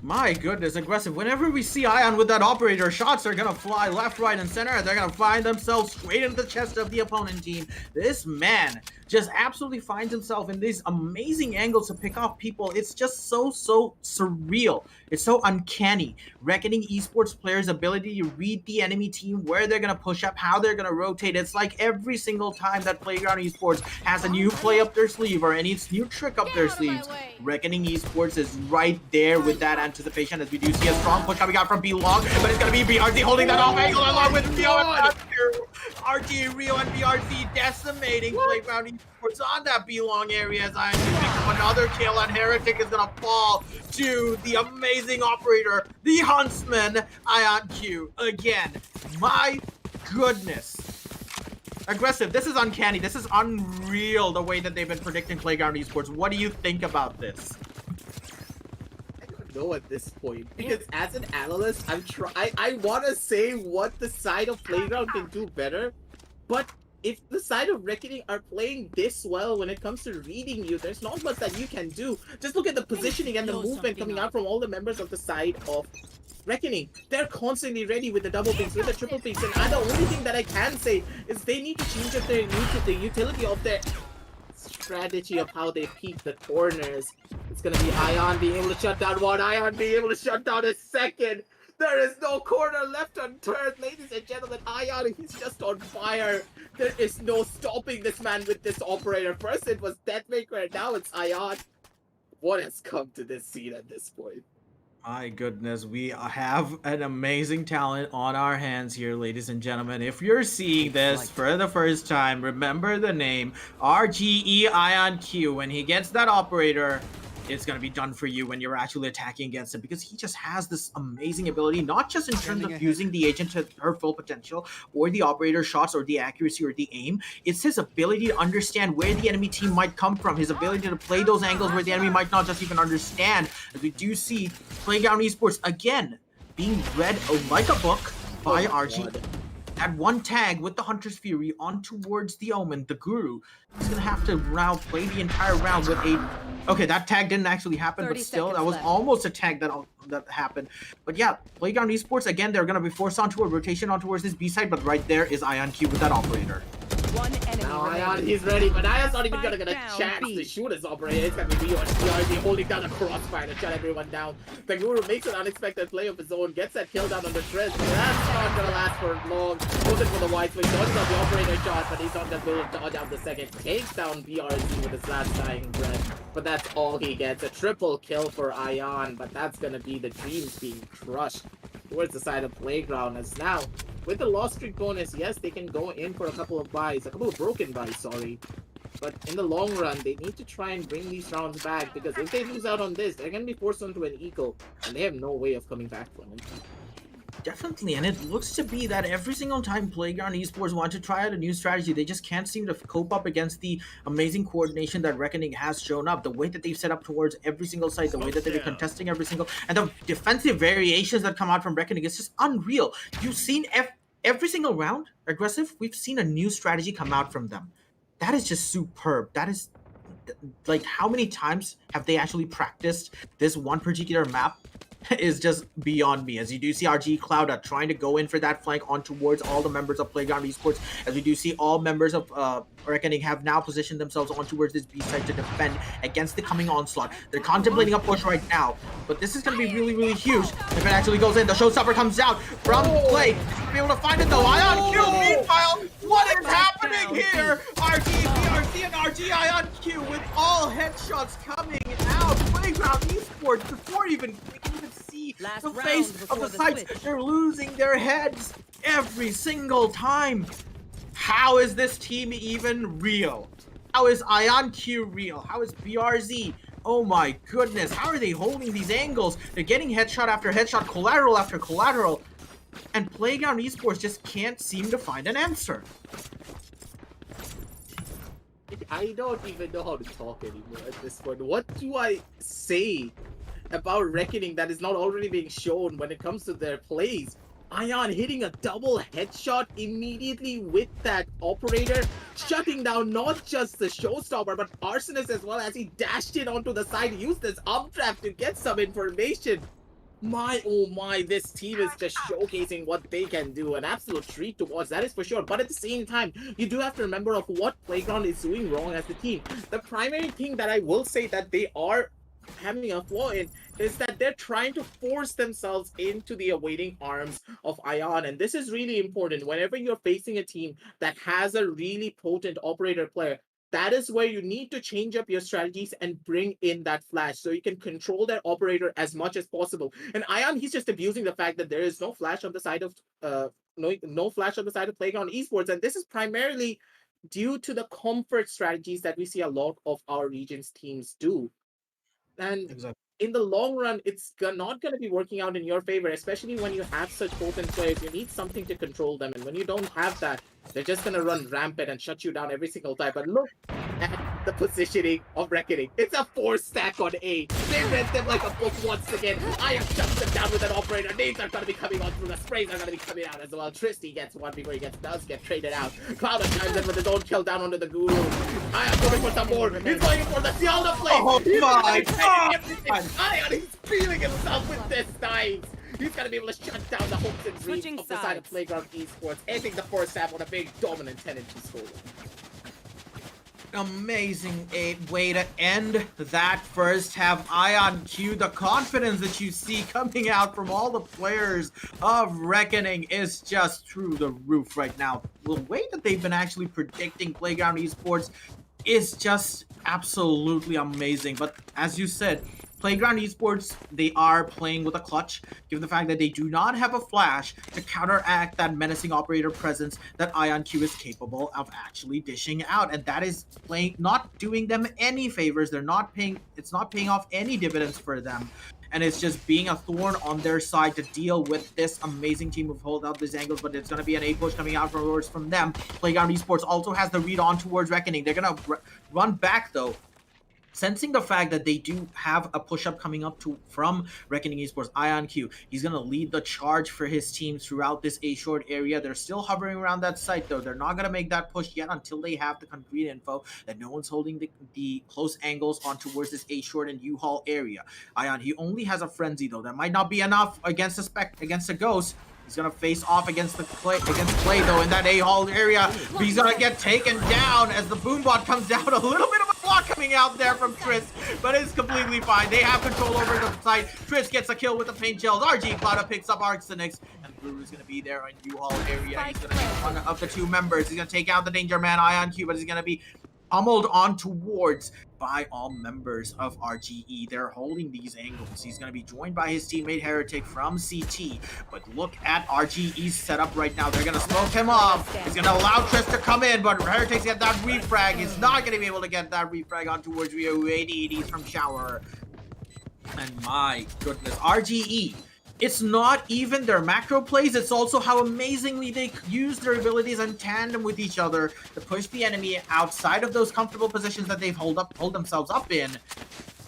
My goodness, aggressive. Whenever we see Ion with that operator, shots are gonna fly left, right, and center. They're gonna find themselves straight into the chest of the opponent team. This man just absolutely finds himself in these amazing angles to pick off people. It's just so surreal. It's so uncanny. Reckoning Esports players' ability to read the enemy team, where they're gonna push up, how they're gonna rotate. It's like every single time that Playground Esports has a new play up their sleeve or any new trick up their sleeves, Reckoning Esports is right there with that anticipation, as we do see a strong push coming out from B-Long, but it's gonna be BRZ holding that off angle along with Rio and RG, Rio and BRZ decimating Playground Esports on that B-Long area as I pick up another kill, and Heretic is gonna fall to the amazing operator, the Huntsman, Ion Q again. My goodness. Aggressive. This is uncanny. This is unreal, the way that they've been predicting Playground Esports. What do you think about this? I don't know at this point, because as an analyst, I want to say what the side of Playground can do better, but if the side of Reckoning are playing this well when it comes to reading you, there's not much that you can do. Just look at the positioning and the movement coming out from all the members of the side of Reckoning. They're constantly ready with the double pings, with the triple pings, and the only thing that I can say is they need to change up the utility of their strategy of how they peek the corners. It's gonna be Ion being able to shut down one, Ion being able to shut down a second. There is no corner left unturned, ladies and gentlemen. Ion, he's just on fire. There is no stopping this man with this operator. First it was Deathmaker, and now it's Ion. What has come to this scene at this point? My goodness, we have an amazing talent on our hands here, ladies and gentlemen. If you're seeing this for the first time, remember the name RGE Ion Q. When he gets that operator, it's going to be done for you when you're actually attacking against him, because he just has this amazing ability, not just in terms of using the agent to her full potential or the operator shots or the accuracy or the aim. It's his ability to understand where the enemy team might come from, his ability to play those angles where the enemy might not just even understand. As we do see Playground Esports again being read like a book by RG. At one tag with the Hunter's Fury on towards the Omen, the Guru. He's gonna have to now play the entire round with a... Okay, that tag didn't actually happen, but still, that was almost a tag that happened. But yeah, Playground Esports, again, they're gonna be forced onto a rotation on towards this B side, but right there is Ion Q with that operator. One enemy now Ion, he's ready, but Ion's not even gonna get a chance to shoot his operator. It's gonna be Rio and BRZ holding down a crossfire to shut everyone down. The Guru makes an unexpected play of his own, gets that kill down on the Trez. That's not gonna last for long. Goes in for the wide swing, dodges out the operator shot, but he's not gonna be able to dodge out the second. Takes down BRZ with his last dying breath, but that's all he gets. A triple kill for Ion, but that's gonna be the dreams being crushed towards the side of Playground. As now, with the loss streak bonus, yes, they can go in for a couple of broken buys, sorry. But in the long run, they need to try and bring these rounds back, because if they lose out on this, they're going to be forced onto an eco, and they have no way of coming back from it. Definitely, and it looks to be that every single time Playground Esports want to try out a new strategy, they just can't seem to cope up against the amazing coordination that Reckoning has shown up. The way that they've set up towards every single site, the way that they've been contesting every single, and the defensive variations that come out from Reckoning, it's just unreal. You've seen every single round, aggressive, we've seen a new strategy come out from them. That is just superb. That is, like, how many times have they actually practiced this one particular map? Is just beyond me. As you do see RG Cloud trying to go in for that flank on towards all the members of Playground Esports, as we do see all members of Reckoning have now positioned themselves on towards this B side to defend against the coming onslaught. They're contemplating a push right now, but this is going to be really huge if it actually goes in. The showstopper comes out from Play. He's going to be able to find it though. Ion Q, meanwhile, what is happening here? RG, BRZ, and RG Ion Q with all headshots coming out. Playground Esports, before we can even see the face of the sights, they're losing their heads every single time. How is this team even real? How is Ion Q real? How is BRZ? Oh my goodness, how are they holding these angles? They're getting headshot after headshot, collateral after collateral, and Playground Esports just can't seem to find an answer. I don't even know how to talk anymore at this point. What do I say about Reckoning that is not already being shown when it comes to their plays? Ion hitting a double headshot immediately with that operator, shutting down not just the showstopper but Arsonist as well, as he dashed in onto the side, used this up trap to get some information. Oh my, this team is just showcasing what they can do. An absolute treat to watch, that is for sure. But at the same time, you do have to remember of what Playground is doing wrong as a team. The primary thing that I will say that they are having a flaw in is that they're trying to force themselves into the awaiting arms of Ion. And this is really important. Whenever you're facing a team that has a really potent operator player, that is where you need to change up your strategies and bring in that flash so you can control that operator as much as possible. And Ion, he's just abusing the fact that there is no flash on the side of no flash on the side of Playground Esports, and this is primarily due to the comfort strategies that we see a lot of our region's teams do. And Exactly. in the long run, it's not going to be working out in your favor, especially when you have such potent players. You need something to control them. And when you don't have that, they're just going to run rampant and shut you down every single time. But look at the positioning of Reckoning. It's a 4-stack on A. They read them like a book once again. I have shut them down with an operator. Nades are going to be coming on through. The sprays are going to be coming out as well. Tristy gets one before he does get traded out. Cloud times in with his own kill down onto the Guru. I am going for some more. He's going for the Zelda play. Oh my god! Ion, he's feeling himself with this knife. He's gonna be able to shut down the hopes and dreams of the side of Playground Esports, ending the first half on a big dominant 10-2 score. Amazing way to end that first half. Ion Q, the confidence that you see coming out from all the players of Reckoning is just through the roof right now. The way that they've been actually predicting Playground Esports is just absolutely amazing. But as you said, Playground Esports, they are playing with a clutch, given the fact that they do not have a flash to counteract that menacing operator presence that Ion Q is capable of actually dishing out. And that is not doing them any favors. It's not paying off any dividends for them. And it's just being a thorn on their side to deal with this amazing team who hold out these angles. But it's going to be an A push coming out from them. Playground Esports also has the read on towards Reckoning. They're going to run back, though. Sensing the fact that they do have a push-up coming up from Reckoning Esports, Ion Q, he's going to lead the charge for his team throughout this A-short area. They're still hovering around that site, though. They're not going to make that push yet until they have the concrete info that no one's holding the close angles on towards this A-short and U-Haul area. Ion, he only has a frenzy, though. That might not be enough against a ghost. He's gonna face off against Clay though in that A-Hall area. But he's gonna get taken down as the Boombot comes down. A little bit of a block coming out there from Tris, but it's completely fine. They have control over the site. Tris gets a kill with the paint shells. RG Cloud picks up Arsenix, and Guru's gonna be there in U-Haul area. He's gonna be one of the two members. He's gonna take out the Danger Man Ion Q, but he's gonna be pummeled on towards by all members of RGE. They're holding these angles. He's going to be joined by his teammate Heretic from CT. But look at RGE's setup right now. They're going to smoke him off. He's going to allow Triss to come in, but Heretic's got that refrag. He's not going to be able to get that refrag on towards Rio 80s from Shower. And my goodness, RGE. It's not even their macro plays, it's also how amazingly they use their abilities in tandem with each other to push the enemy outside of those comfortable positions that they've hold themselves up in.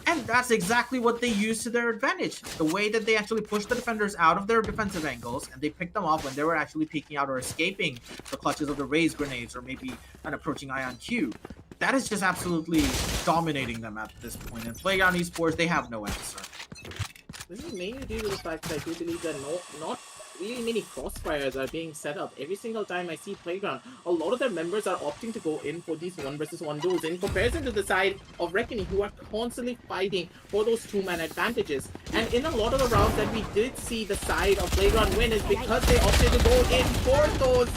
And that's exactly what they use to their advantage. The way that they actually push the defenders out of their defensive angles, and they pick them off when they were actually peeking out or escaping the clutches of the raised grenades or maybe an approaching Ion Q. That is just absolutely dominating them at this point. And Playground Esports, they have no answer. This is mainly due to the fact that I do believe that not really many crossfires are being set up. Every single time I see Playground, a lot of their members are opting to go in for these 1v1 duels in comparison to the side of Reckoning, who are constantly fighting for those two-man advantages. And in a lot of the rounds that we did see the side of Playground win is because they opted to go in for those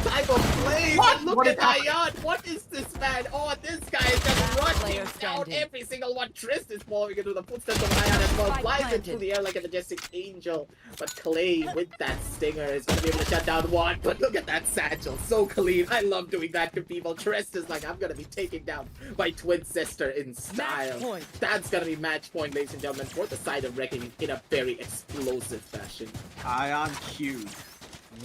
type of plays. Look at Ion. What is this, man? Oh, this guy is just rushing down every single one. Trist is falling into the footsteps of Ion as well. Flies into the air like a majestic angel. But Clay with that stinger is going to be able to shut down one. But look at that satchel. So clean. I love doing that to people. Trist is like, I'm going to be taken down by twin sister in style. That's going to be match point, ladies and gentlemen, for the side of Reckoning in a very explosive fashion. Ion Q.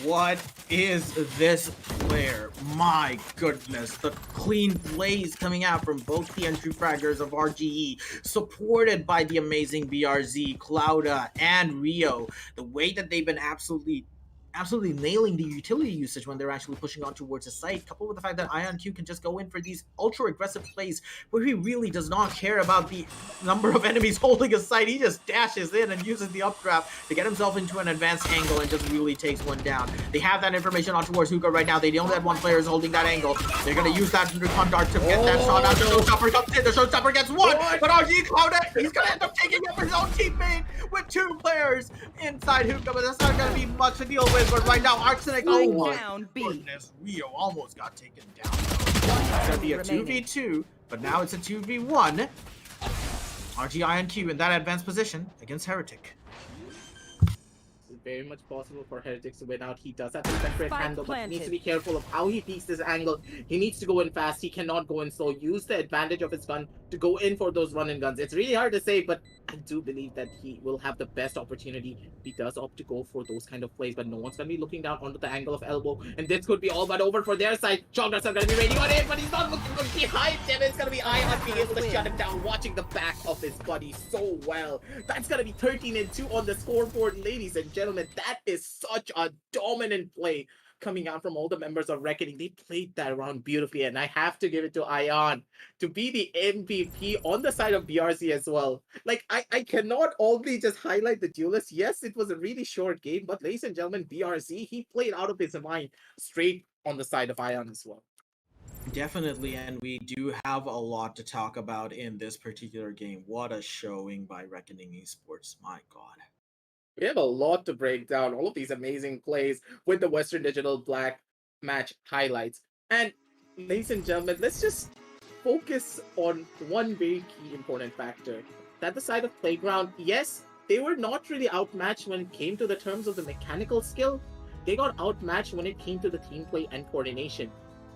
What is this player? My goodness, the clean blaze coming out from both the entry fraggers of RGE, supported by the amazing BRZ, Clouda, and Rio. The way that they've been absolutely absolutely nailing the utility usage when they're actually pushing on towards the site, coupled with the fact that IonQ can just go in for these ultra aggressive plays where he really does not care about the number of enemies holding a site. He just dashes in and uses the updraft to get himself into an advanced angle and just really takes one down. They have that information on towards Hookah right now. They know that one player is holding that angle. They're going to use that recon dart to get that shot out. The showstopper comes in. The showstopper gets one, but RG cloud it. He's going to end up taking up his own teammate with 2 players inside Hookah, but that's not going to be much to deal with. But right now, Arsenic, oh my goodness, Rio almost got taken down. It's going to be a 2v2, but now it's a 2v1. RG IonQ in that advanced position against Heretic. It's very much possible for Heretics to win out. He does have the separate handle, but he needs to be careful of how he peeks this angle. He needs to go in fast. He cannot go in slow. Use the advantage of his gun to go in for those run-in guns. It's really hard to say, but I do believe that he will have the best opportunity. He does opt to go for those kind of plays, but no one's going to be looking down onto the angle of elbow, and this could be all but over for their side. Shockdarts are going to be ready on it, but he's not looking behind him. It's going to be Ion being able to shut him down, watching the back of his buddy so well. That's going to be 13-2 on the scoreboard, ladies and gentlemen. That is such a dominant play coming out from all the members of Reckoning. They played that round beautifully, and I have to give it to Ion to be the MVP on the side of BRC as well. Like, I cannot only just highlight the duelist. Yes, it was a really short game, but ladies and gentlemen, BRC, he played out of his mind straight on the side of Ion as well. Definitely, and we do have a lot to talk about in this particular game. What a showing by Reckoning Esports, my god. We have a lot to break down, all of these amazing plays with the Western Digital Black match highlights. And ladies and gentlemen, let's just focus on one very key important factor. That the side of Playground, yes, they were not really outmatched when it came to the terms of the mechanical skill. They got outmatched when it came to the team play and coordination.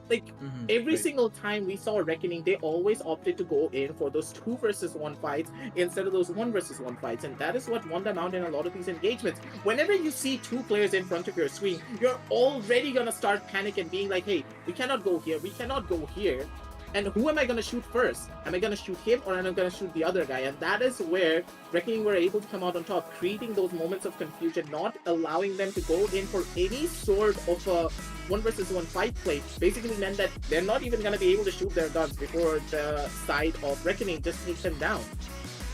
Like, every single time we saw Reckoning, they always opted to go in for those 2 versus 1 fights instead of those 1 versus 1 fights. And that is what won them out in a lot of these engagements. Whenever you see 2 players in front of your screen, you're already going to start panicking, being like, hey, we cannot go here, we cannot go here. And who am I going to shoot first? Am I going to shoot him or am I going to shoot the other guy? And that is where Reckoning were able to come out on top, creating those moments of confusion, not allowing them to go in for any sort of a 1 versus 1 fight play. Basically meant that they're not even going to be able to shoot their guns before the side of Reckoning just takes them down.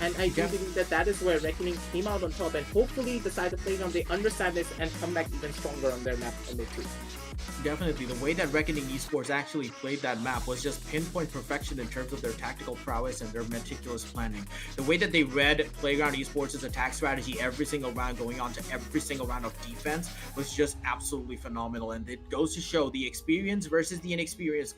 And I do believe that that is where Reckoning came out on top. And hopefully the side of Playground, they understand this and come back even stronger on their map on their 2. Definitely, the way that Reckoning Esports actually played that map was just pinpoint perfection in terms of their tactical prowess and their meticulous planning. The way that they read Playground Esports' attack strategy every single round, going on to every single round of defense, was just absolutely phenomenal. And it goes to show the experience versus the inexperience,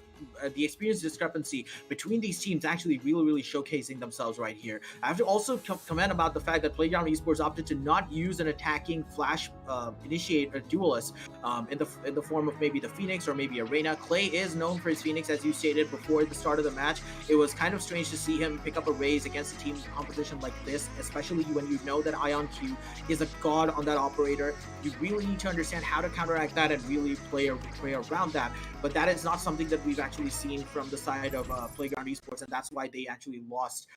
the experience discrepancy between these teams actually really showcasing themselves right here. I have to also comment about the fact that Playground Esports opted to not use an attacking flash initiate a duelist in the form of maybe the Phoenix or maybe Arena. Clay is known for his Phoenix, as you stated before the start of the match. It was kind of strange to see him pick up a raise against a team composition like this, especially when you know that IonQ is a god on that operator. You really need to understand how to counteract that and really play around that. But that is not something that we've actually seen from the side of Playground Esports, and that's why they actually lost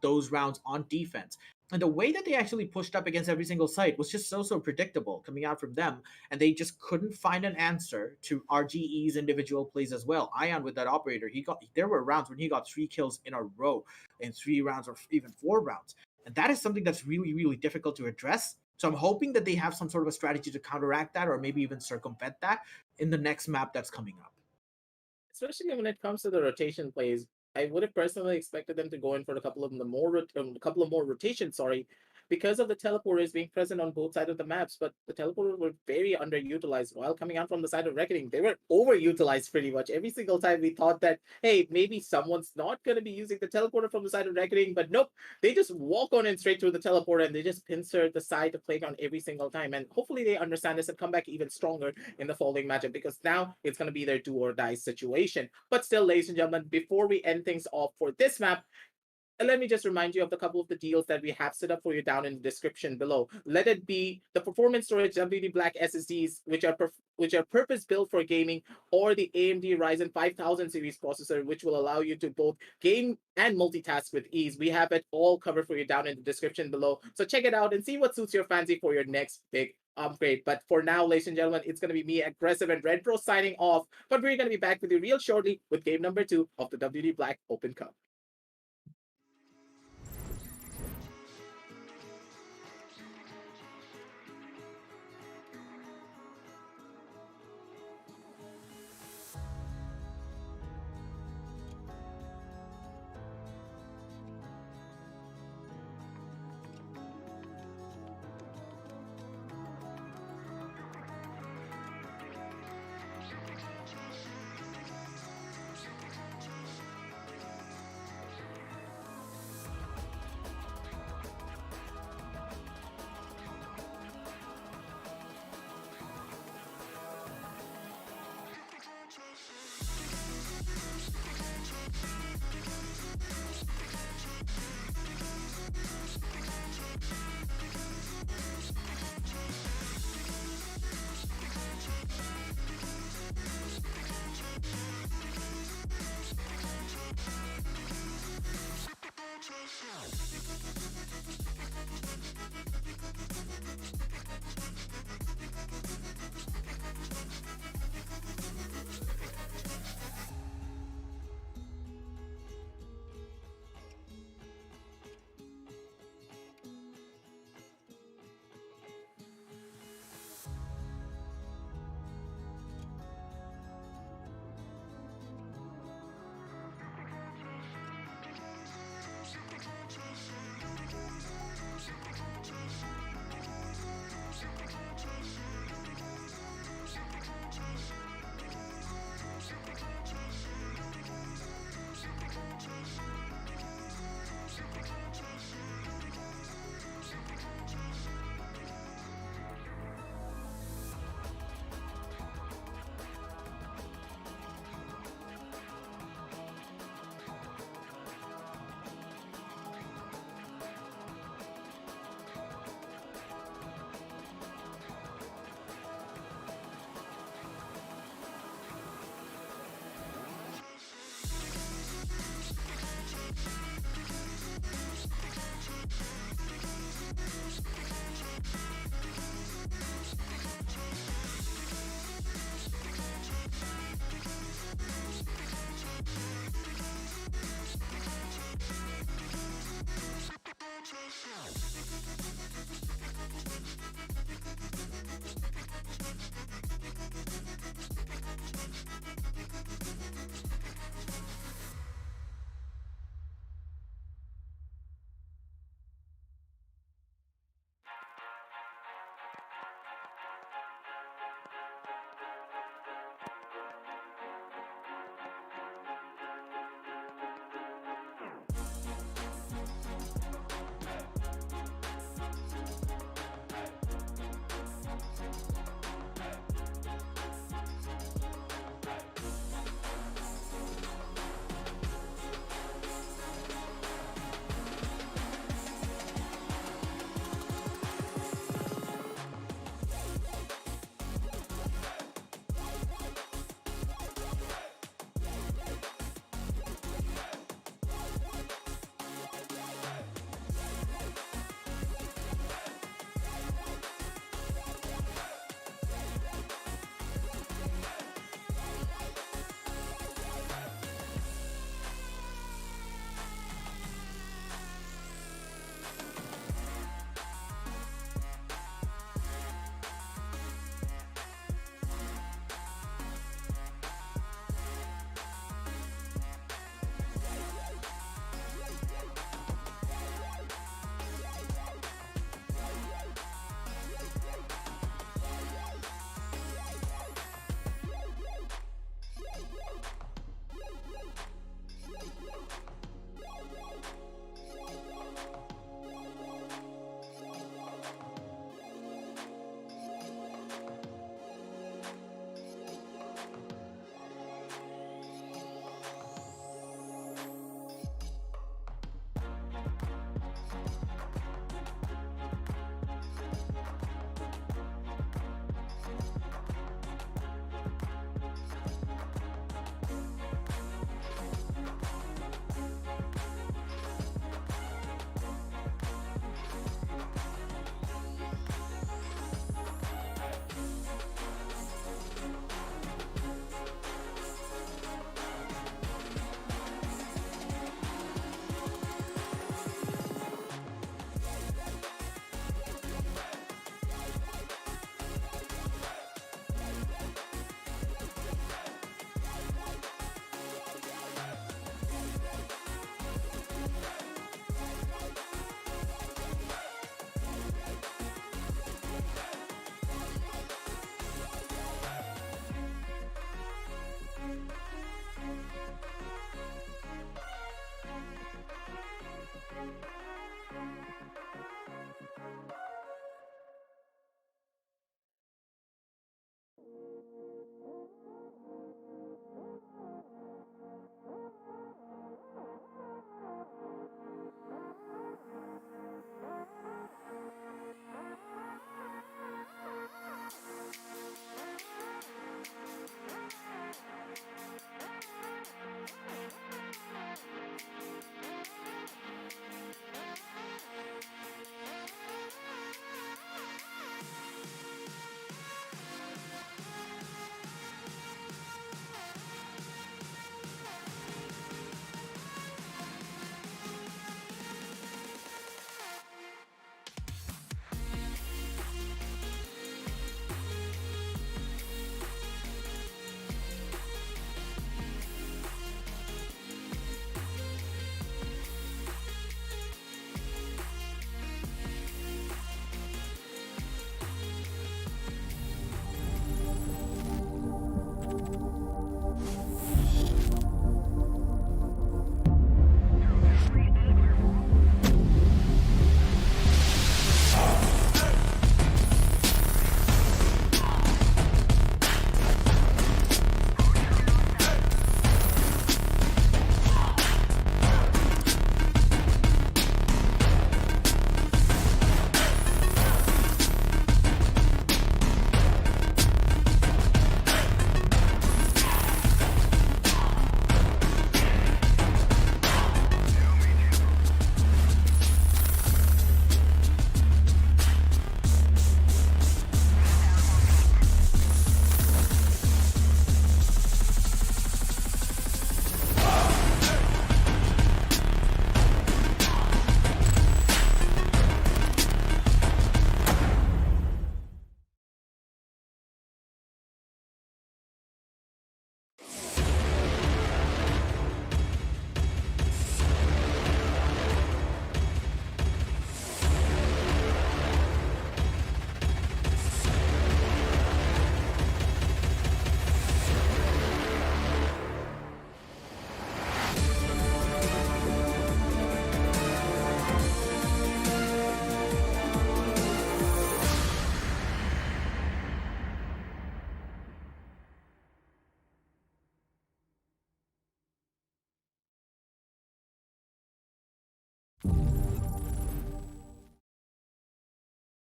those rounds on defense. And the way that they actually pushed up against every single site was just so predictable coming out from them, and they just couldn't find an answer to RGE's individual plays as well. Ion with that operator, there were rounds when he got 3 kills in a row in 3 rounds or even 4 rounds. And that is something that's really difficult to address. So I'm hoping that they have some sort of a strategy to counteract that or maybe even circumvent that in the next map that's coming up. Especially when it comes to the rotation plays, I would have personally expected them to go in for a couple of more rotations, sorry, because of the teleporters being present on both sides of the maps. But the teleporters were very underutilized while coming out from the side of Reckoning. They were overutilized pretty much every single time. We thought that, hey, maybe someone's not going to be using the teleporter from the side of Reckoning, but nope, they just walk on in straight through the teleporter and they just insert the side of Playground every single time. And hopefully they understand this and come back even stronger in the following matchup, because now it's going to be their do or die situation. But still, ladies and gentlemen, before we end things off for this map, let me just remind you of the couple of the deals that we have set up for you down in the description below. Let it be the performance storage WD Black SSDs, which are purpose built for gaming, or the AMD Ryzen 5000 series processor, which will allow you to both game and multitask with ease. We have it all covered for you down in the description below. So check it out and see what suits your fancy for your next big upgrade. But for now, ladies and gentlemen, it's going to be me, Aggressive and Red Pro, signing off. But we're going to be back with you real shortly with game number 2 of the WD Black Open Cup.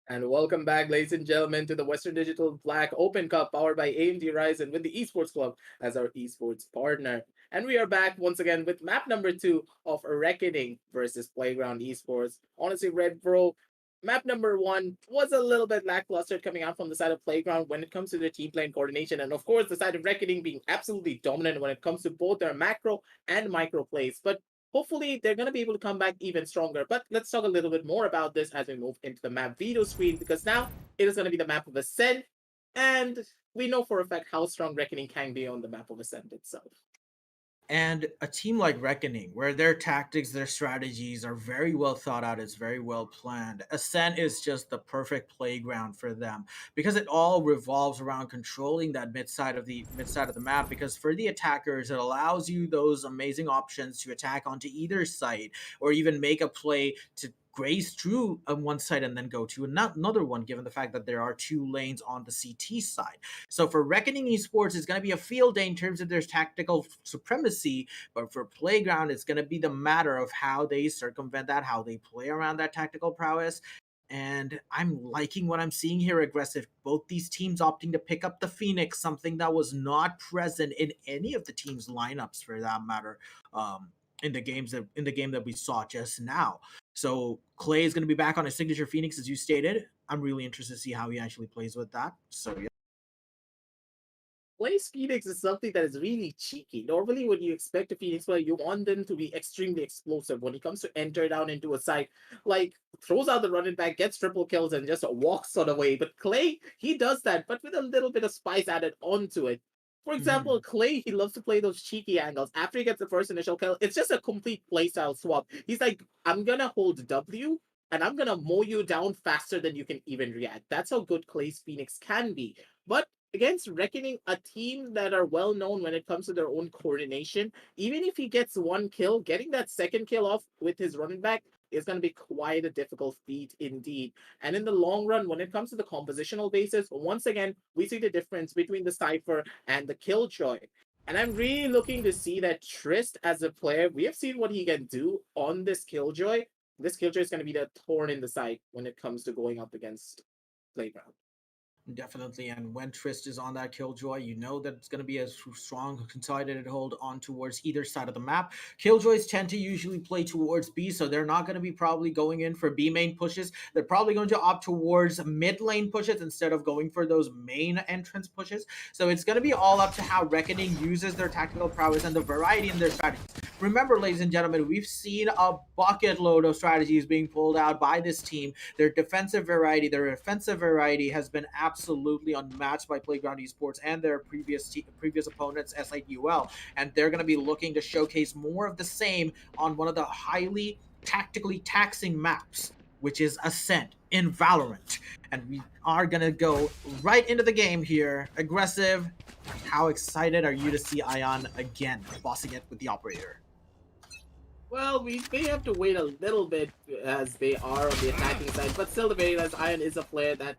And welcome back, ladies and gentlemen, to the Western Digital Black Open Cup powered by AMD Ryzen with the Esports Club as our esports partner. And we are back once again with map number 2 of Reckoning versus Playground Esports. Honestly, Red Bro, map number 1 was a little bit lackluster coming out from the side of Playground when it comes to their team play and coordination. And of course, the side of Reckoning being absolutely dominant when it comes to both their macro and micro plays. But hopefully they're going to be able to come back even stronger. But let's talk a little bit more about this as we move into the map video screen, because now it is going to be the map of Ascent, and we know for a fact how strong Reckoning can be on the map of Ascent itself. And a team like Reckoning, where their tactics, their strategies are very well thought out, it's very well planned. Ascent is just the perfect playground for them because it all revolves around controlling that mid side of the map. Because for the attackers, it allows you those amazing options to attack onto either side, or even make a play to graze through on one side and then go to another one, given the fact that there are two lanes on the CT side. So for Reckoning Esports, it's going to be a field day in terms of their tactical supremacy, but for Playground, it's going to be the matter of how they circumvent that, how they play around that tactical prowess. And I'm liking what I'm seeing here. Aggressive. Both these teams opting to pick up the Phoenix, something that was not present in any of the teams' lineups, for that matter. In the game that we saw just now. So Clay is going to be back on his signature Phoenix, as you stated. I'm really interested to see how he actually plays with that. So yeah. Place Phoenix is something that is really cheeky. Normally, when you expect a Phoenix player, you want them to be extremely explosive. When it comes to enter down into a site, like throws out the running back, gets triple kills, and just walks on away. But Clay, he does that, but with a little bit of spice added onto it. For example, Mhm. Clay, he loves to play those cheeky angles. After he gets the first initial kill, it's just a complete playstyle swap. He's like, I'm gonna hold W, and I'm gonna mow you down faster than you can even react. That's how good Clay's Phoenix can be. But against Reckoning, a team that are well known when it comes to their own coordination, even if he gets one kill, getting that second kill off with his running back is going to be quite a difficult feat indeed. And in the long run, when it comes to the compositional basis, once again, we see the difference between the Cypher and the Killjoy. And I'm really looking to see that Trist as a player, we have seen what he can do on this Killjoy. This Killjoy is going to be the thorn in the side when it comes to going up against Playground. Definitely, and when Trist is on that Killjoy, you know that it's going to be a strong consolidated hold on towards either side of the map. Killjoys tend to usually play towards B, so they're not going to be probably going in for B main pushes. They're probably going to opt towards mid lane pushes instead of going for those main entrance pushes. So it's going to be all up to how Reckoning uses their tactical prowess and the variety in their strategies. Remember, ladies and gentlemen, we've seen a bucket load of strategies being pulled out by this team. Their defensive variety, their offensive variety has been absolutely unmatched by Playground Esports and their previous opponents, SIUL. And they're going to be looking to showcase more of the same on one of the highly tactically taxing maps, which is Ascent in Valorant. And we are going to go right into the game here. Aggressive. How excited are you to see Ion again bossing it with the operator? Well, we may have to wait a little bit as they are on the attacking side, but still, the very last Iron is a player that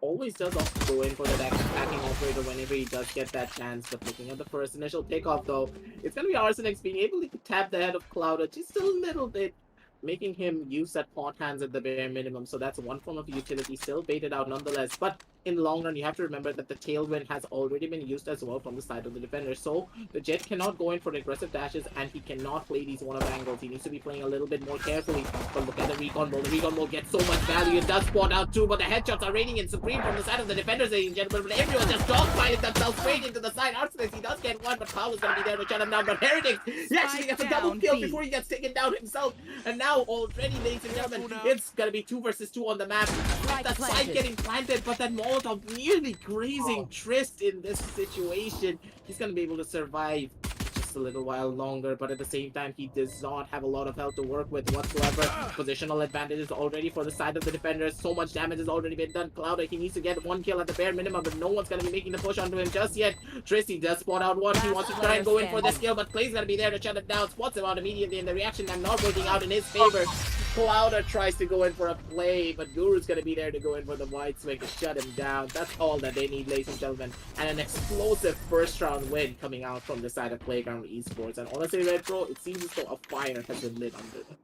always does also go in for that attacking operator whenever he does get that chance. But looking at the first initial takeoff, though, it's going to be Arsenex being able to tap the head of Clouder just a little bit, making him use that pot hands at the bare minimum. So that's one form of utility, still baited out nonetheless. But in the long run, you have to remember that the tailwind has already been used as well from the side of the defender. So the Jet cannot go in for aggressive dashes, and he cannot play these one-up angles. He needs to be playing a little bit more carefully. But look at the recon ball. The recon ball gets so much value. It does spot out too, but the headshots are reigning in supreme from the side of the defenders, ladies and gentlemen. But everyone just dogfighting themselves straight into the side. Arsenex, he does get one, but Cloud is going to be there to shut him down. But Heretics, he actually gets a double kill before he gets taken down himself. And now already, ladies and gentlemen, it's going to be 2 versus 2 on the map. That side getting planted, but that Molotov nearly grazing Trist in this situation. He's going to be able to survive just a little while longer, but at the same time, he does not have a lot of health to work with whatsoever. Positional advantages already for the side of the defenders. So much damage has already been done. Clouder, he needs to get 1 kill at the bare minimum, but no one's going to be making the push onto him just yet. Tristy does spot out one. He wants to try and go in for this kill, but Clay's going to be there to shut it down. Spots him out immediately, and the reaction time not working out in his favor. Clouder tries to go in for a play, but Guru's going to be there to go in for the wide swing to shut him down. That's all that they need, ladies and gentlemen. And an explosive first round win coming out from the side of Playground Esports. And honestly, Retro, it seems as though a fire has been lit under them.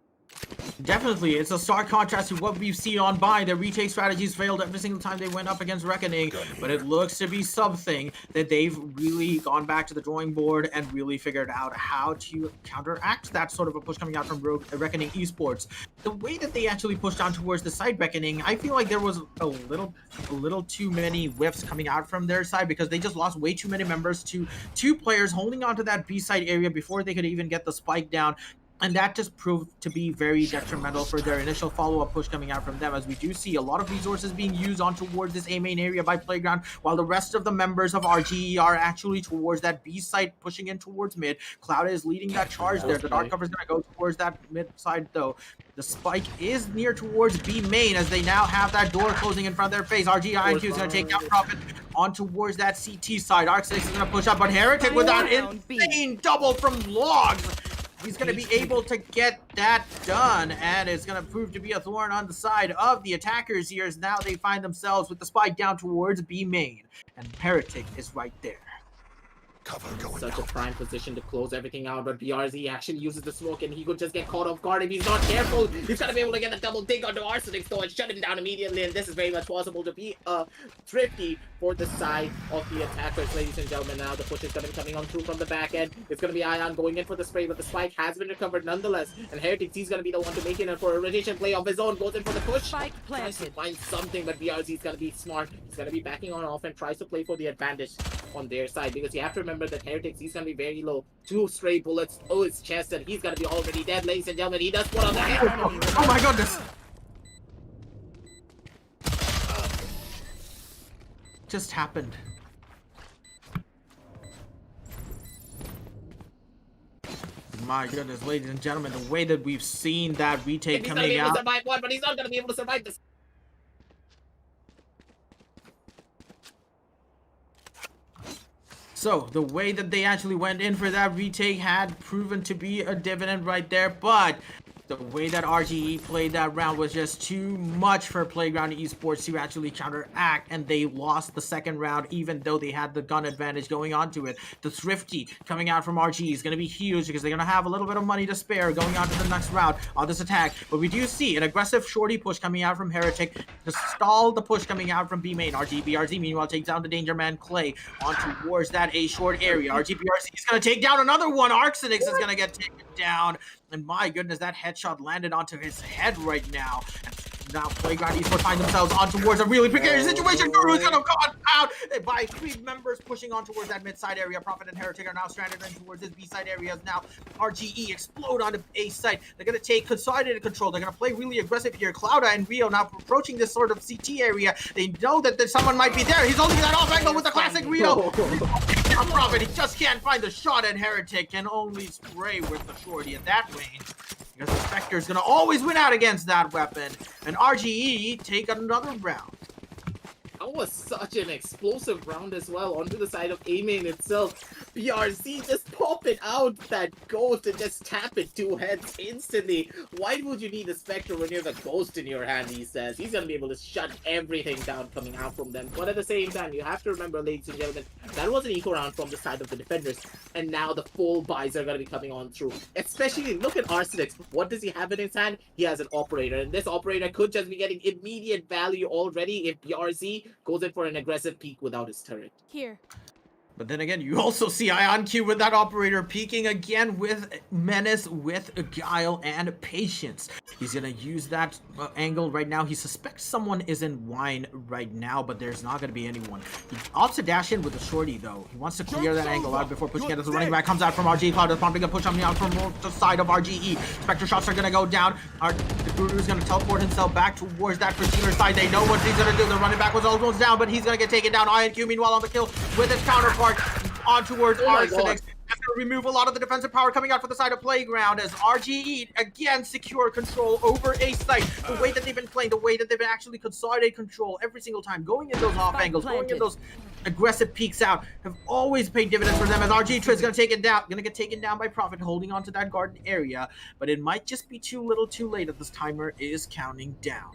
Definitely, it's a stark contrast to what we've seen on Bind. Their retake strategies failed every single time they went up against Reckoning, but it looks to be something that they've really gone back to the drawing board and really figured out how to counteract that sort of a push coming out from Reckoning Esports. The way that they actually pushed on towards the side Reckoning, I feel like there was a little too many whiffs coming out from their side because they just lost way too many members to two players holding onto that B side area before they could even get the spike down. And that just proved to be very detrimental for their initial follow-up push coming out from them, as we do see a lot of resources being used on towards this A main area by Playground, while the rest of the members of RGE are actually towards that B side, pushing in towards mid. Cloud is leading that charge there. The dark cover is going to go towards that mid side, though. The spike is near towards B main, as they now have that door closing in front of their face. RGE IQ is going to take down Profit on towards that CT side. Arc6 is going to push up, but Heretic with that insane double from Logs. He's going to be able to get that done, and it's going to prove to be a thorn on the side of the attackers here, as now they find themselves with the spike down towards B main, and Heretic is right there. Such a prime position to close everything out, but BRZ actually uses the smoke and he could just get caught off guard if he's not careful. He's gonna be able to get a double dig onto Arsenic though and shut him down immediately, and this is very much possible to be thrifty for the side of the attackers, ladies and gentlemen. Now the push is gonna be coming on through from the back end. It's gonna be Ion going in for the spray, but the spike has been recovered nonetheless, and Heretic, he's gonna be the one to make it, and for a rotation play of his own, goes in for the push. Spike Tries to planted. find something, but BRZ is gonna be smart. He's gonna be backing on off and tries to play for the advantage on their side, because you have to remember that Heretics, he's gonna be very low. 2 stray bullets, his chest, and he's gonna be already dead, ladies and gentlemen. He does put on the head. Oh my goodness! Just happened. My goodness, ladies and gentlemen, the way that we've seen that retake He's gonna be coming able to out. survive one, but he's not gonna be able to survive this. So, the way that they actually went in for that retake had proven to be a dividend right there, but the way that RGE played that round was just too much for Playground Esports to actually counteract, and they lost the second round even though they had the gun advantage going on to it. The Thrifty coming out from RGE is going to be huge because they're going to have a little bit of money to spare going on to the next round on this attack. But we do see an aggressive shorty push coming out from Heretic to stall the push coming out from B main. RGBRZ meanwhile takes down the Danger Man Clay on towards that A short area. RGBRZ is going to take down another one. Arcsenix is going to get taken down. And my goodness, that headshot landed onto his head right now. And now Playground Esports find themselves on towards a really precarious situation. Guru's gonna go out by 3 members pushing on towards that mid-side area. Prophet and Heretic are now stranded in towards this B-side area. Now RGE explode onto A side. They're gonna take consolidated control. They're gonna play really aggressive here. Clouda and Rio now approaching this sort of CT area. They know that someone might be there. He's holding that off angle with the classic Rio. Prophet, he just can't find the shot, and Heretic can only spray with the shorty at that range, because the Spectre's gonna always win out against that weapon, and RGE take another round. That was such an explosive round as well onto the side of A main itself. BRZ just pop it out that ghost and just tap it 2 heads instantly. Why would you need a Spectre when you have a ghost in your hand, he says. He's gonna be able to shut everything down coming out from them. But at the same time, you have to remember, ladies and gentlemen, that was an eco round from the side of the defenders. And now the full buys are gonna be coming on through. Especially, look at Arsenix. What does he have in his hand? He has an operator. And this operator could just be getting immediate value already if BRZ goes in for an aggressive peek without his turret. Here. But then again, you also see IonQ with that operator peeking again with Menace, with Guile, and Patience. He's going to use that angle right now. He suspects someone is in Wine right now, but there's not going to be anyone. He opts to dash in with the shorty, though. He wants to clear that angle out before pushing it as the running back comes out from RGE. Cloud is pumping a push on out from the side of RGE. Spectre shots are going to go down. The Guru is going to teleport himself back towards that receiver side. They know what he's going to do. The running back was almost down, but he's going to get taken down. IonQ, meanwhile, on the kill with his counterpart on towards Arsenix. That's going to remove a lot of the defensive power coming out for the side of Playground as RGE again secure control over A site. The way that they've been playing, the way that they've been actually consolidated control every single time, going in those off angles, going in those aggressive peeks out, have always paid dividends for them as RGE is going to take it down, going to get taken down by Prophet, holding on to that garden area, but it might just be too little too late as this timer is counting down.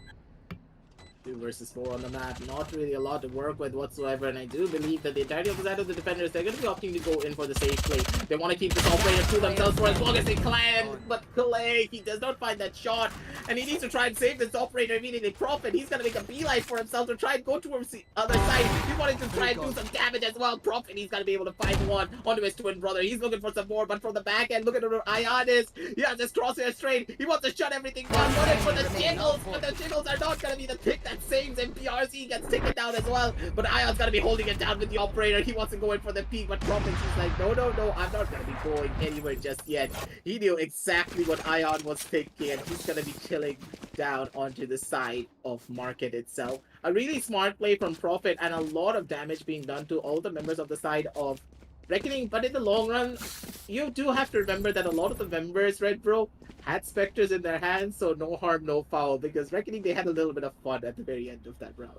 2 versus 4 on the map. Not really a lot to work with whatsoever, and I do believe that the entirety of the side of the defenders, they're going to be opting to go in for the safe play. They want to keep this operator to themselves for as long as they can, but Clay, he does not find that shot, and he needs to try and save this operator immediately. Profit, he's going to make a beeline for himself to try and go towards the other side. He wanted to try and do some damage as well. Profit, he's going to be able to find one onto his twin brother. He's looking for some more, but from the back end, look at where Ion is. He has this crosshair straight. He wants to shut everything down. Running for the jiggles, but the jiggles are not going to be the pick that saves him. PRC gets taken down as well, but Ion's going to be holding it down with the operator. He wants to go in for the peak, but Profit, he's like, no, I'm not going to be going anywhere just yet. He knew exactly what Ion was thinking, and he's going to be chilling down onto the side of Market itself. A really smart play from Profit, and a lot of damage being done to all the members of the side of Reckoning, but in the long run, you do have to remember that a lot of the members, Red Bro, had Spectres in their hands, so no harm, no foul, because Reckoning, they had a little bit of fun at the very end of that round.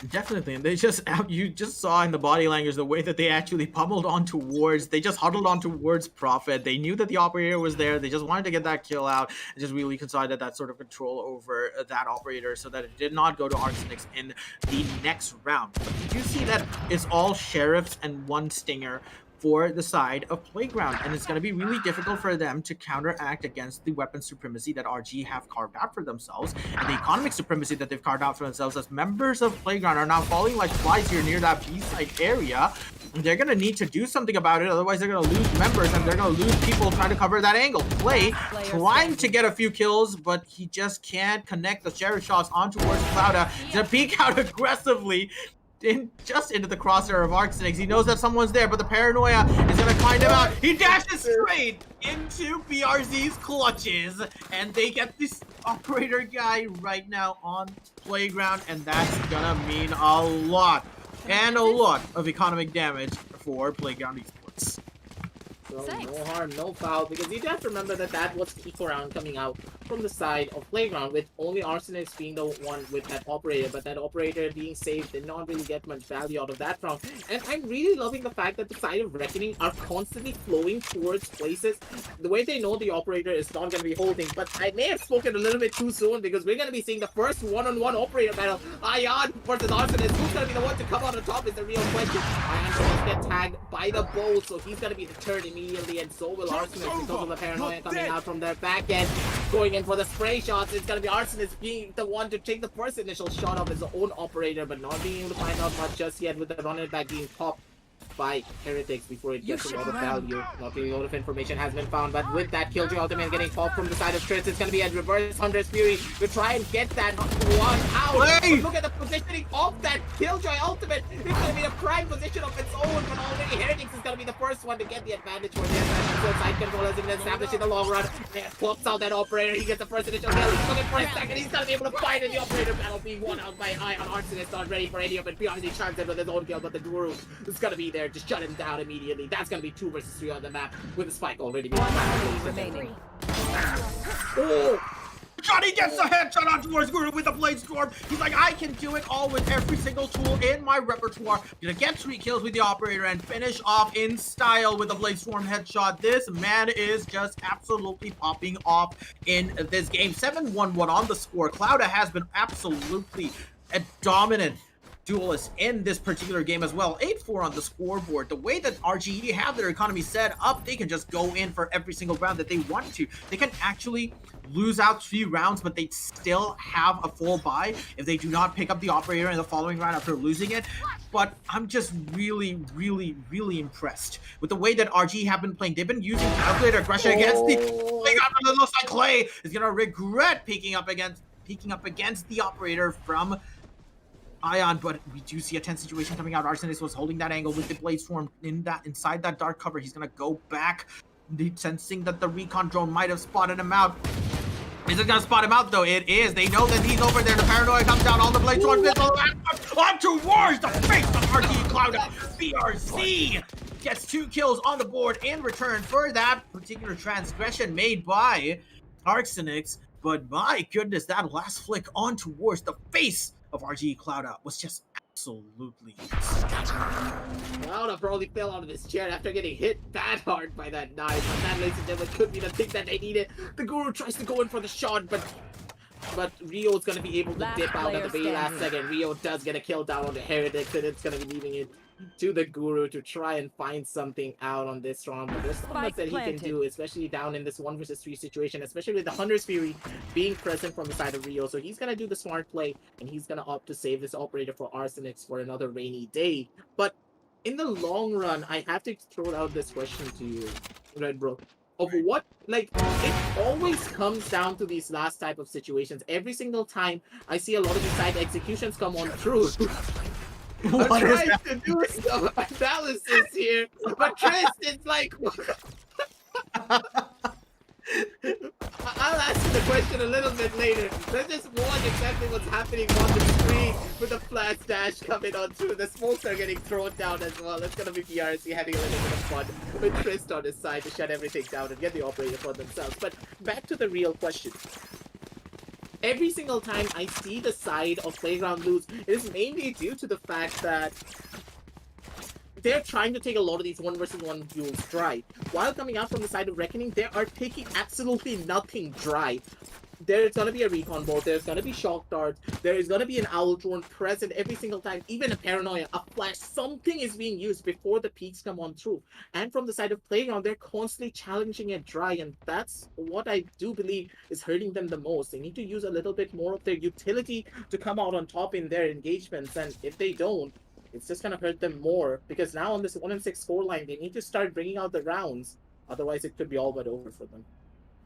Definitely, and they just you just saw in the body language the way that they actually pummeled on towards. They just huddled on towards Profit. They knew that the operator was there. They just wanted to get that kill out and just really consolidate that sort of control over that operator so that it did not go to Arsenics in the next round. But you do see that it's all sheriffs and one stinger for the side of Playground, and it's going to be really difficult for them to counteract against the weapon supremacy that RG have carved out for themselves and the economic supremacy that they've carved out for themselves, as members of Playground are now falling like flies here near that B-side area. They're going to need to do something about it, otherwise they're going to lose members and they're going to lose people trying to cover that angle. Play trying to get a few kills, but he just can't connect the sheriff shots on towards Clouda to peek out aggressively just into the crosshair of Arcsenix. He knows that someone's there, but the paranoia is gonna find him out. He dashes straight into BRZ's clutches, and they get this operator guy right now on Playground, and that's gonna mean a lot of economic damage for Playground Esports. So no harm, no foul, because you do have to remember that that was the equal round coming out from the side of Playground, with only Arsenics being the one with that operator, but that operator being saved did not really get much value out of that round. And I'm really loving the fact that the side of Reckoning are constantly flowing towards places the way they know the operator is not going to be holding. But I may have spoken a little bit too soon, because we're going to be seeing the first one-on-one operator battle. Ion versus Arsenics. Who's going to be the one to come out on top is the real question. Ion will get tagged by the bow, so he's going to be deterred immediately, and so will Arsenics because of the paranoia coming out from their back end. Going in for the spray shots, it's going to be Arsenics being the one to take the first initial shot of his own operator, but not being able to find out much just yet, with the runner back being popped by Heretics before it gets a lot of value. Not really a lot of information has been found, but with that Killjoy ultimate getting popped from the side of Tris, it's going to be a reverse Hunter's Fury to try and get that one out. But look at the positioning of that Killjoy ultimate. It's going to be a prime position of its own, but already Heretics is going to be the first one to get the advantage for their side. So side control has been established in the long run. They pops out that operator. He gets the first initial kill. He's looking for a second. He's going to be able to fight in the operator battle, being won out by Ion. Arsenic not ready for any of it. PRZ charms in with his own kill, but the Guru is going to be there. Just shut him down immediately. That's going to be 2 versus 3 on the map, with the spike already being remaining. Oh! Johnny gets a headshot on towards Guru with the Blade Storm. He's like, I can do it all with every single tool in my repertoire. Gonna get 3 kills with the operator and finish off in style with the Blade Storm headshot. This man is just absolutely popping off in this game. 7-1-1 on the score. Clouda has been absolutely a dominant duelists in this particular game as well. 8-4 on the scoreboard. The way that RGE have their economy set up, they can just go in for every single round that they want to. They can actually lose out 3 rounds, but they still have a full buy if they do not pick up the operator in the following round after losing it. But I'm just really impressed with the way that RGE have been playing. They've been using calculator aggression against the Playground. It looks like Clay is gonna regret peeking up against the operator from Ion, but we do see a tense situation coming out. Arsenic was holding that angle with the Blade Storm inside that dark cover. He's gonna go back, sensing that the recon drone might have spotted him out. Is it gonna spot him out though? It is. They know that he's over there. The paranoia comes down. All the Blade Storm on towards the face of RG Cloud. BRZ gets 2 kills on the board in return for that particular transgression made by Arsenix. But my goodness, that last flick on towards the face of RG Clouda was just absolutely Clouda probably fell out of his chair after getting hit that hard by that knife. But that, ladies and gentlemen, could be the thing that they needed. The Guru tries to go in for the shot, but but Rio is going to be able to Last dip out at the player very last standing. second. Rio does get a kill down on the Heretics, and it's going to be leaving it to the Guru to try and find something out on this round. But there's so much Spike that he can planted. do, especially down in this 1 versus 3 situation, especially with the Hunter's Fury being present from the side of Rio. So he's going to do the smart play, and he's going to opt to save this operator for Arsenics for another rainy day. But in the long run, I have to throw out this question to you, Red Bro. Of what, like, it always comes down to these last type of situations. Every single time I see a lot of these side executions come on through. I'm What is trying that? to do some analysis here, but Tris, it's like, I'll ask you the question a little bit later. Let's just watch exactly what's happening on the screen with the flash dash coming on through. The smokes are getting thrown down as well. It's gonna be PRC having a little bit of fun with Trist on his side to shut everything down and get the operator for themselves. But back to the real question. Every single time I see the side of Playground lose, it is mainly due to the fact that they're trying to take a lot of these 1 versus 1 duels dry. While coming out from the side of Reckoning, they are taking absolutely nothing dry. There's gonna be a recon board, there's gonna be shock darts, there is gonna be an owl drone present every single time, even a paranoia, a flash, something is being used before the peaks come on through. And from the side of Playground, they're constantly challenging it dry, and that's what I do believe is hurting them the most. They need to use a little bit more of their utility to come out on top in their engagements, and if they don't, it's just gonna hurt them more, because now on this 1-6 scoreline, they need to start bringing out the rounds. Otherwise, it could be all but over for them.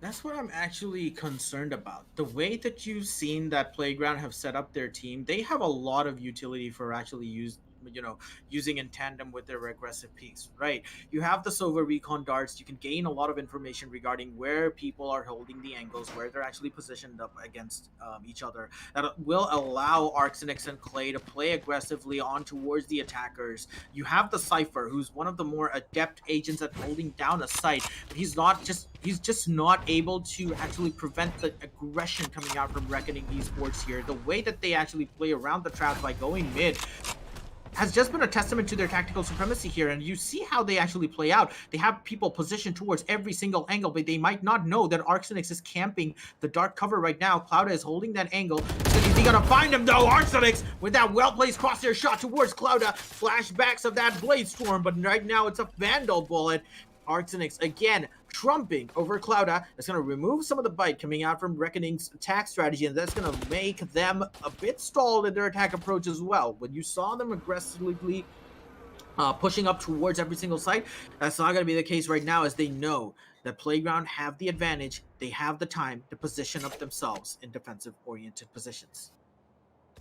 That's what I'm actually concerned about. The way that you've seen that Playground have set up their team, they have a lot of utility for actually using in tandem with their aggressive piece, right? You have the Sova recon darts. You can gain a lot of information regarding where people are holding the angles, where they're actually positioned up against each other. That will allow Arxenix and Clay to play aggressively on towards the attackers. You have the Cypher, who's one of the more adept agents at holding down a site, but he's just not able to actually prevent the aggression coming out from Reckoning Esports here. The way that they actually play around the traps by going mid has just been a testament to their tactical supremacy here, and you see how they actually play out. They have people positioned towards every single angle, but they might not know that Arxenix is camping the dark cover right now. Clouda is holding that angle. Is he gonna find him though? Arxenix with that well-placed crosshair shot towards Clouda. Flashbacks of that Blade Storm, but right now it's a Vandal bullet. Arxenix again trumping over Clouda. It's going to remove some of the bite coming out from Reckoning's attack strategy, and that's going to make them a bit stalled in their attack approach as well. When you saw them aggressively pushing up towards every single site, that's not going to be the case right now, as they know that Playground have the advantage. They have the time to position up themselves in defensive-oriented positions.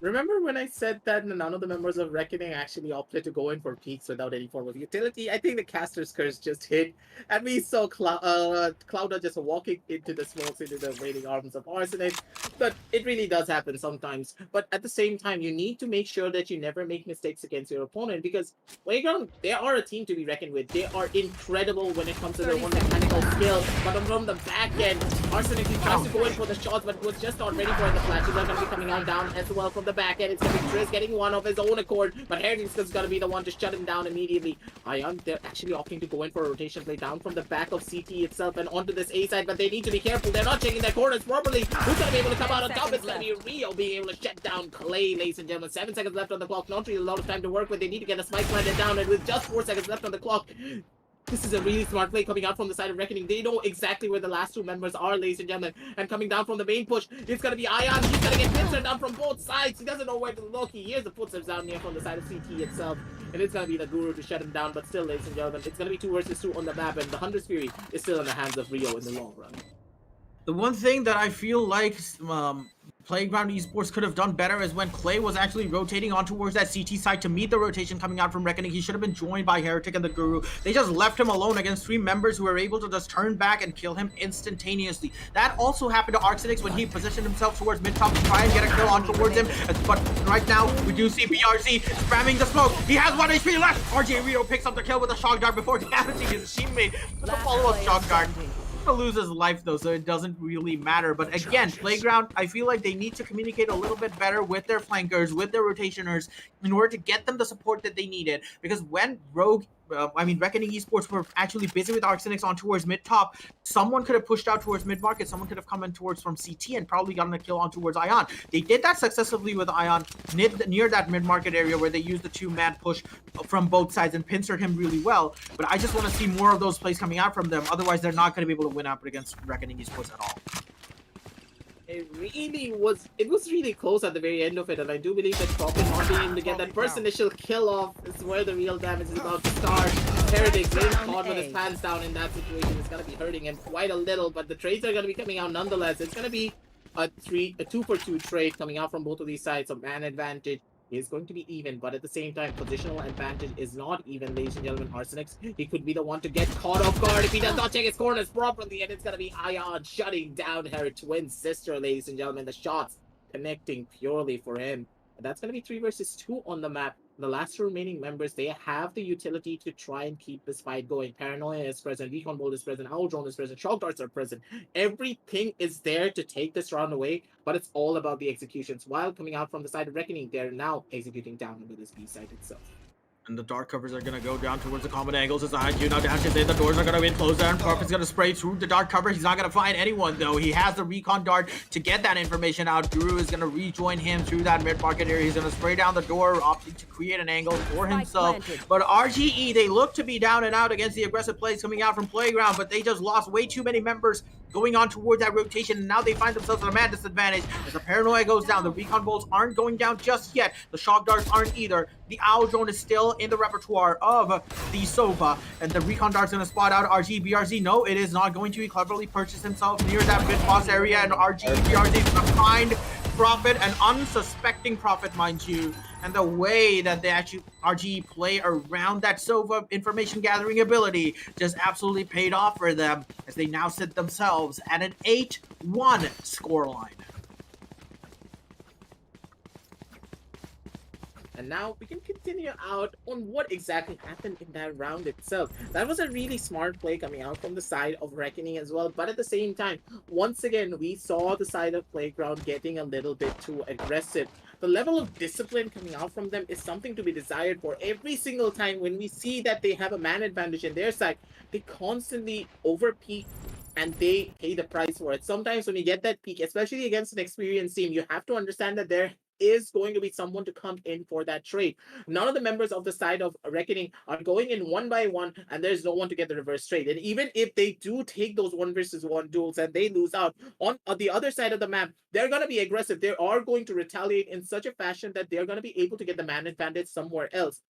Remember when I said that none of the members of Reckoning actually opted to go in for peaks without any form of utility? I think the caster's curse just hit, and we saw Clouda just walking into the smokes, into the waiting arms of Arsenic. But it really does happen sometimes. But at the same time, you need to make sure that you never make mistakes against your opponent, because Playground, they are a team to be reckoned with. They are incredible when it comes to their own mechanical skill. But from the back end, Arsenic, he tries to go in for the shots, but was just not ready for it. The flashes are going to be coming on down as well from the back end. It's going to be Triz getting one of his own accord, but Heretics is going to be the one to shut him down immediately. Ion, they're actually opting to go in for a rotation play down from the back of CT itself and onto this A side, but they need to be careful. They're not checking their corners properly. Who's going to be able to come out on top? It's going to be Rio being able to shut down Clay, ladies and gentlemen. 7 seconds left on the clock. Not really a lot of time to work with. They need to get a spike planted down, and with just 4 seconds left on the clock, this is a really smart play coming out from the side of Reckoning. They know exactly where the last two members are, ladies and gentlemen. And coming down from the main push, it's going to be Ion. He's going to get pincered down from both sides. He doesn't know where to look. He hears the footsteps down here from the side of CT itself. And it's going to be the Guru to shut him down. But still, ladies and gentlemen, it's going to be 2 versus 2 on the map. And the Hunter's Fury is still in the hands of Rio in the long run. The one thing that I feel like Playground Esports could have done better is when Clay was actually rotating on towards that CT side to meet the rotation coming out from Reckoning. He should have been joined by Heretic and the Guru. They just left him alone against 3 members who were able to just turn back and kill him instantaneously. That also happened to Arxenix when he positioned himself towards mid-top to try and get a kill on towards him. But right now, we do see BRZ spamming the smoke. He has 1 HP left. RJ Rito picks up the kill with a shock dart before damaging his teammate with a follow-up shock dart. To lose his life though, so it doesn't really matter. But again, Playground, I feel like they need to communicate a little bit better with their flankers, with their rotationers, in order to get them the support that they needed. Because when Rogue Reckoning Esports were actually busy with Arxenix on towards mid top. Someone could have pushed out towards mid market. Someone could have come in towards from CT and probably gotten a kill on towards Ion. They did that successfully with Ion near that mid market area where they used the 2-man push from both sides and pincered him really well. But I just want to see more of those plays coming out from them. Otherwise, they're not going to be able to win out against Reckoning Esports at all. It was really close at the very end of it, and I do believe that Prophet not being able to get that first initial kill off is where the real damage is about to start. Heretics getting caught with his pants down in that situation is going to be hurting him quite a little, but the trades are going to be coming out nonetheless. It's going to be a 2-for-2 trade coming out from both of these sides. So man advantage is going to be even, but at the same time, positional advantage is not even, ladies and gentlemen. Arsenix, he could be the one to get caught off guard if he does not check his corners properly, and it's going to be Ion shutting down her twin sister, ladies and gentlemen. The shots connecting purely for him. And that's going to be 3 versus 2 on the map. The last remaining members, they have the utility to try and keep this fight going. Paranoia is present, Recon Bolt is present, Owl Drone is present, Shock Darts are present. Everything is there to take this round away, but it's all about the executions. While coming out from the side of Reckoning, they're now executing down into this B side itself. And the dark covers are going to go down towards the common angles behind you. Now dashes in, the doors are going to be closed there, and Parp is going to spray through the dark cover. He's not going to find anyone, though. He has the recon dart to get that information out. Guru is going to rejoin him through that mid-market area. He's going to spray down the door, opting to create an angle for himself. But RGE, they look to be down and out against the aggressive plays coming out from Playground, but they just lost way too many members going on towards that rotation, and now they find themselves at a man disadvantage as the Paranoia goes down. The recon bolts aren't going down just yet. The shock darts aren't either. The owl drone is still in the repertoire of the Sova, and the recon dart's going to spot out RG BRZ. No, it is not going to. He cleverly purchased himself near that mid boss area, and RG BRZ is going to find Prophet, an unsuspecting Prophet, mind you. And the way that they actually RGE play around that Sova information gathering ability just absolutely paid off for them as they now sit themselves at an 8-1 scoreline. And now we can continue out on what exactly happened in that round itself. That was a really smart play coming out from the side of Reckoning as well. But at the same time, once again, we saw the side of Playground getting a little bit too aggressive. The level of discipline coming out from them is something to be desired for. Every single time when we see that they have a man advantage in their side, they constantly overpeak and they pay the price for it. Sometimes when you get that peak, especially against an experienced team, you have to understand that there is going to be someone to come in for that trade. None of the members of the side of Reckoning are going in one by one, and there's no one to get the reverse trade. And even if they do take those 1 versus 1 duels and they lose out, on the other side of the map, they're going to be aggressive. They are going to retaliate in such a fashion that they're going to be able to get the man advantage somewhere else.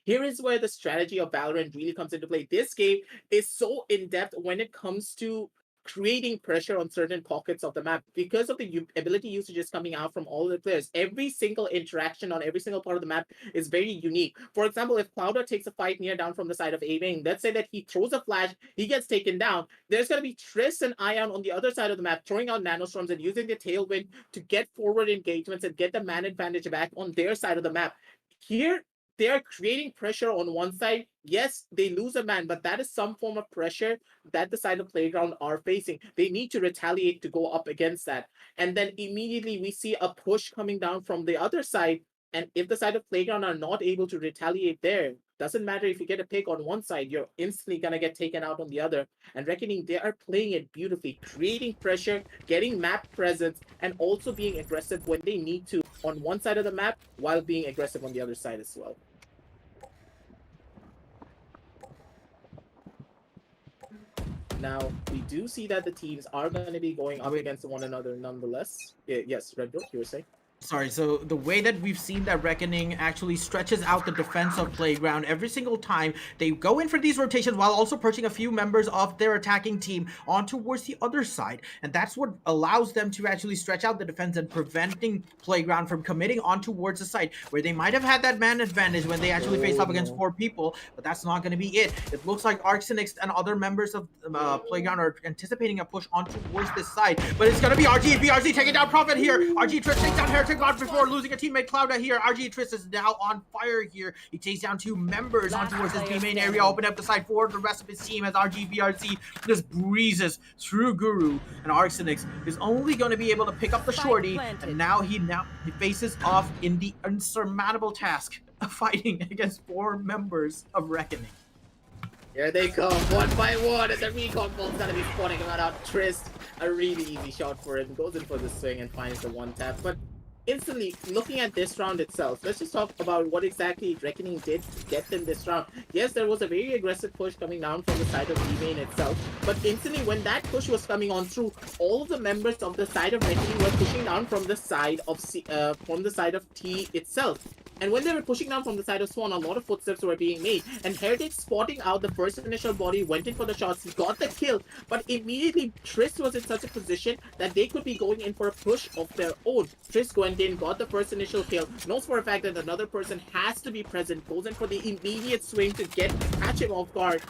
Here is where the strategy of Valorant really comes into play. This game is so in-depth when it comes to creating pressure on certain pockets of the map because of the ability usages coming out from all the players. Every single interaction on every single part of the map is very unique. For example, if Clouder takes a fight near down from the side of A-Main, let's say that he throws a flash, he gets taken down. There's going to be Triss and Ion on the other side of the map throwing out nanostorms and using the tailwind to get forward engagements and get the man advantage back on their side of the map. Here, they are creating pressure on one side. Yes, they lose a man, but that is some form of pressure that the side of Playground are facing. They need to retaliate to go up against that. And then immediately we see a push coming down from the other side. And if the side of Playground are not able to retaliate there, doesn't matter if you get a pick on one side, you're instantly going to get taken out on the other. And Reckoning, they are playing it beautifully, creating pressure, getting map presence, and also being aggressive when they need to on one side of the map while being aggressive on the other side as well. Now, we do see that the teams are going to be going up against one another nonetheless. Yes, Red Bull, you were saying? Sorry, so the way that we've seen that Reckoning actually stretches out the defense of Playground every single time, they go in for these rotations while also perching a few members of their attacking team on towards the other side. And that's what allows them to actually stretch out the defense and preventing Playground from committing on towards the side where they might have had that man advantage when they actually faced up against 4 people, but that's not going to be it. It looks like Arxenix and other members of Playground are anticipating a push on towards this side, but it's going to be RG BRZ taking down Prophet here. RG Triss takes down Heretic God before losing a teammate Clouda here. RG Triss is now on fire here. He takes down 2 members on towards his B main area, open up the side for the rest of his team as RG BRZ just breezes through Guru, and Arxenix is only going to be able to pick up the shorty, and now he faces off in the insurmountable task fighting against 4 members of Reckoning. Here they come, one by one, and the recon ball's gonna be spawning him out. Trist, a really easy shot for him, goes in for the swing and finds the one tap. But instantly, looking at this round itself, let's just talk about what exactly Reckoning did to get them this round. Yes, there was a very aggressive push coming down from the side of B main itself, but instantly when that push was coming on through, all of the members of the side of Reckoning were pushing down from the side of T itself. And when they were pushing down from the side of Swan, a lot of footsteps were being made. And Heritage spotting out the first initial body, went in for the shots, he got the kill, but immediately Trist was in such a position that they could be going in for a push of their own. Trist went in, got the first initial kill, knows for a fact that another person has to be present, goes in for the immediate swing to catch him off guard.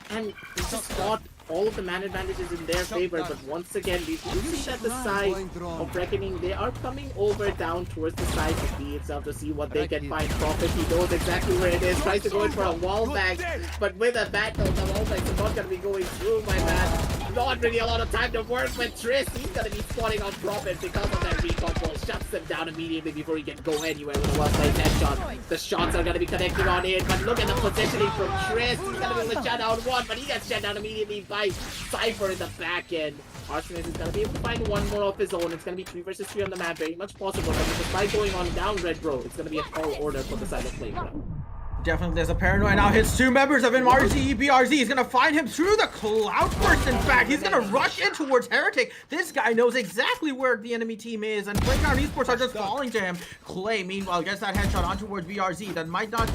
And he just got all of the man advantages in their favor, but once again, we do see that the side of Reckoning, they are coming over down towards the side of B itself to see what they can find. Prophet, he knows exactly where it is, tries to go in for a wall bag, but with a battle, the wall bags are not going to be going through, my man. Not really a lot of time to work with Trist. He's going to be spotting on Prophet because of that recon ball. Shuts them down immediately before he can go anywhere with a well-placed headshot. The shots are going to be connected on in, but look at the positioning from Trist. He's going to be able to shut down one, but he gets shut down immediately by Cypher in the back end. Arsonist is going to be able to find one more of his own. It's going to be 3 versus 3 on the map, very much possible, but despite going on down Red Bro, it's going to be a tall order for the side of Playground. Definitely, there's a paranoia now. Hits 2 members of MRZ. BRZ is gonna find him through the cloud burst. In fact, he's gonna rush in towards Heretic. This guy knows exactly where the enemy team is, and Playground Esports are just falling to him. Clay, meanwhile, gets that headshot on towards BRZ. That might not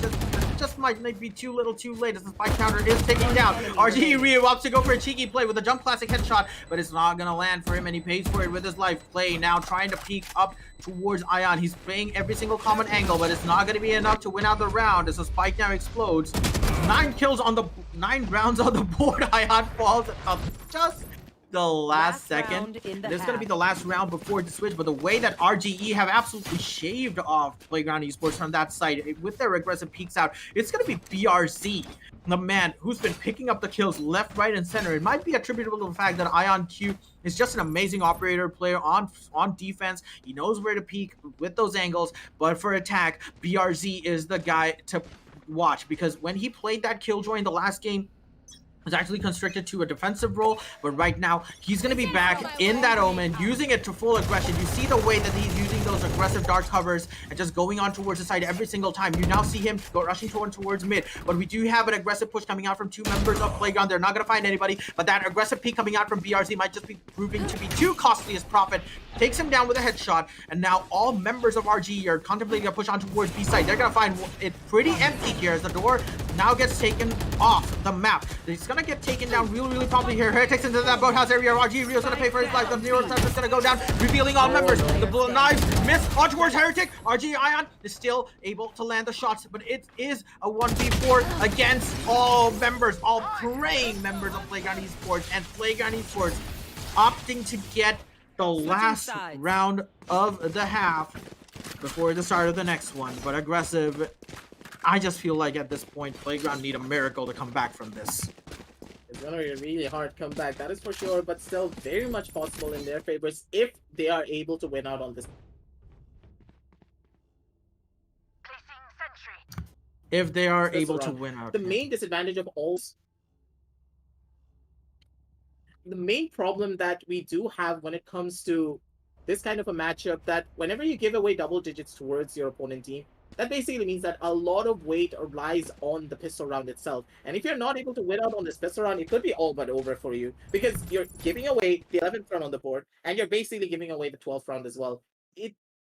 just might be too little too late as the spike counter is taking down. RG re-opts to go for a cheeky play with a jump classic headshot, but it's not gonna land for him, and he pays for it with his life. Clay now trying to peek up towards Ion. He's playing every single common angle, but it's not gonna be enough to win out the round as the spike now explodes. 9 rounds on the board. Ion falls up just the last second. This is going to be the last round before the switch, but the way that RGE have absolutely shaved off Playground Esports from that side with their aggressive peeks out, it's going to be BRZ, the man who's been picking up the kills left, right, and center. It might be attributable to the fact that Ion Q is just an amazing operator player on defense. He knows where to peek with those angles, but for attack, BRZ is the guy to watch, because when he played that Killjoy in the last game, was actually constricted to a defensive role, but right now he's going to be back in that Omen, using it to full aggression. You see the way that he's using those aggressive dark covers and just going on towards the side every single time. You now see him go rushing towards mid, but we do have an aggressive push coming out from 2 members of Playground. They're not going to find anybody, but that aggressive peek coming out from BRZ might just be proving to be too costly as Prophet takes him down with a headshot, and now all members of RG are contemplating a push on towards B side. They're going to find it pretty empty here as the door now gets taken off the map. It's going to get taken down really promptly here. Heretics into that boathouse area. RG Rio's going to pay for his life. The Nero Touch is going to go down, revealing all members. The blow knives miss on towards Heretic. RG Ion is still able to land the shots, but it is a 1v4 against all members, all praying members of Playground Esports, and Playground Esports opting to get the last round of the half before the start of the next one. But aggressive, I just feel like at this point, Playground need a miracle to come back from this. It's gonna be a really hard comeback, that is for sure, but still very much possible in their favors if they are able to win out on this. If they are able to win out. The main disadvantage of all... The main problem that we do have when it comes to this kind of a matchup, that whenever you give away double digits towards your opponent team, that basically means that a lot of weight relies on the pistol round itself. And if you're not able to win out on this pistol round, it could be all but over for you, because you're giving away the 11th round on the board, and you're basically giving away the 12th round as well. It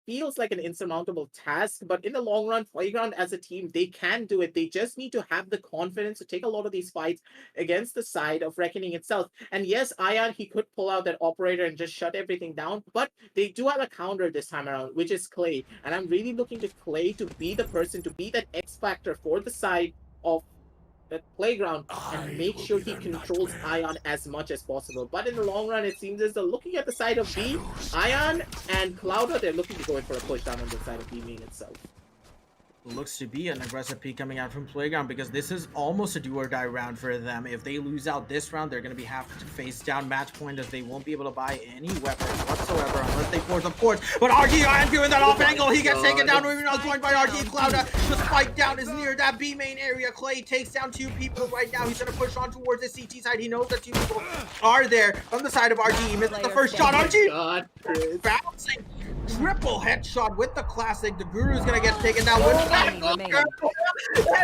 feels like an insurmountable task, but in the long run, Playground as a team, they can do it. They just need to have the confidence to take a lot of these fights against the side of Reckoning itself. And yes, Ion, he could pull out that operator and just shut everything down, but they do have a counter this time around, which is Clay. And I'm really looking to Clay to be the person, to be that X factor for the side of that Playground and make sure he controls Ion as much as possible. But in the long run, it seems as though looking at the side of B, Ion and Clouder, they're looking to go in for a push down on the side of B main itself. looks to be an aggressive peak coming out from Playground, because this is almost a do or die round for them. If they lose out this round, they're going to have to face down match point, as they won't be able to buy any weapons whatsoever unless they force, of course. But RG Iron doing that off angle. He gets taken down. Moving on point by RG. Clouda. The spike down is near that B main area. Clay takes down 2 people right now. He's going to push on towards the CT side. He knows that 2 people are there on the side of RG. He misses the first shot. RG bouncing. Triple headshot with the classic. The Guru's gonna get taken down with and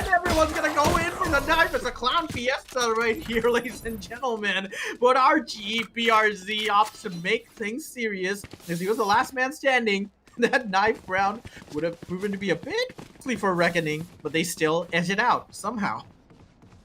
everyone's gonna go in for the knife. It's a clown fiesta right here, ladies and gentlemen. But BRZ opts to make things serious, as he was the last man standing. That knife round would have proven to be a bit costly for Reckoning, but they still edge it out somehow.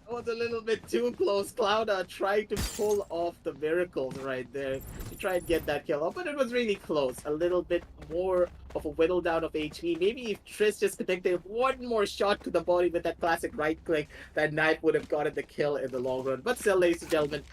That was a little bit too close. Clouda tried to pull off the miracles right there to try and get that kill off, but it was really close. A little bit more of a whittle down of HP. Maybe if Triss just connected one more shot to the body with that classic right click, that knife would have gotten the kill in the long run. But still, ladies and gentlemen,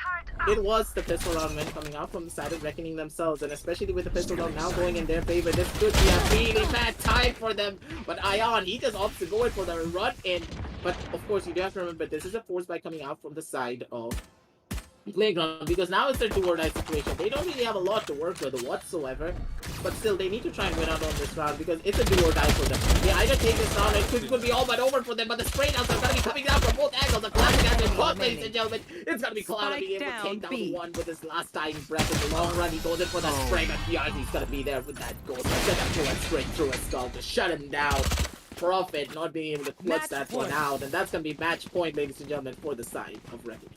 it was the pistol round win coming out from the side of Reckoning themselves, and especially with the pistol round now going in their favor, this could be a really bad time for them. But Ion, he just opts to go in for the run in. But of course, you do have to remember, this is a force by coming out from the side of Playground, because now it's a do or die situation. They don't really have a lot to work with whatsoever, but still, they need to try and win out on this round, because it's a do or die for them. They either take this round, and it could be all but over for them, but the spray downs are going to be coming down from both angles. The classic has been caught, ladies and gentlemen. It's going to be Cloud being able to take down the one with his last dying breath. In the long run, he goes in for that spray, but BRZ's going to be there with that ghost. Set that bullet straight through his skull to shut him down. Profit not being able to clutch that one out, and that's going to be match point, ladies and gentlemen, for the side of Reckoning.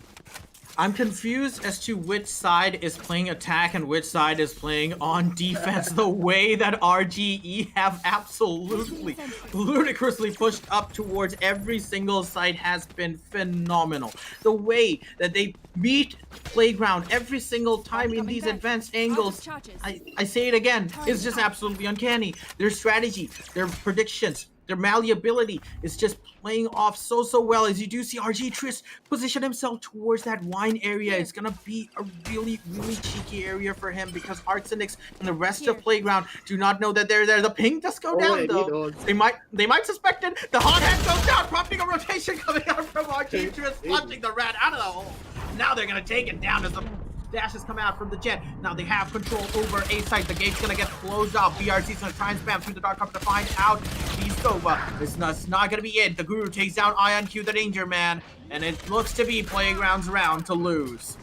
I'm confused as to which side is playing attack and which side is playing on defense. The way that RGE have absolutely ludicrously pushed up towards every single side has been phenomenal. The way that they beat Playground every single time in these advanced angles, I say it again, is just absolutely uncanny. Their strategy, their predictions, their malleability is just playing off so well. As you do see RG Triss position himself towards that wine area. It's gonna be a really cheeky area for him, because Arsenix and the rest of Playground do not know that they're there. The ping does go down though. They might suspect it. The hot hand goes down, prompting a rotation coming out from RG Triss, launching the rat out of the hole. Now they're gonna take it down as the dashes come out from the jet. Now they have control over A site. The gate's gonna get closed off. BRZ's gonna try and spam through the dark cover to find out Beastova. It's not gonna be it. The Guru takes down Ion Q, the danger man, and it looks to be Playground's round to lose.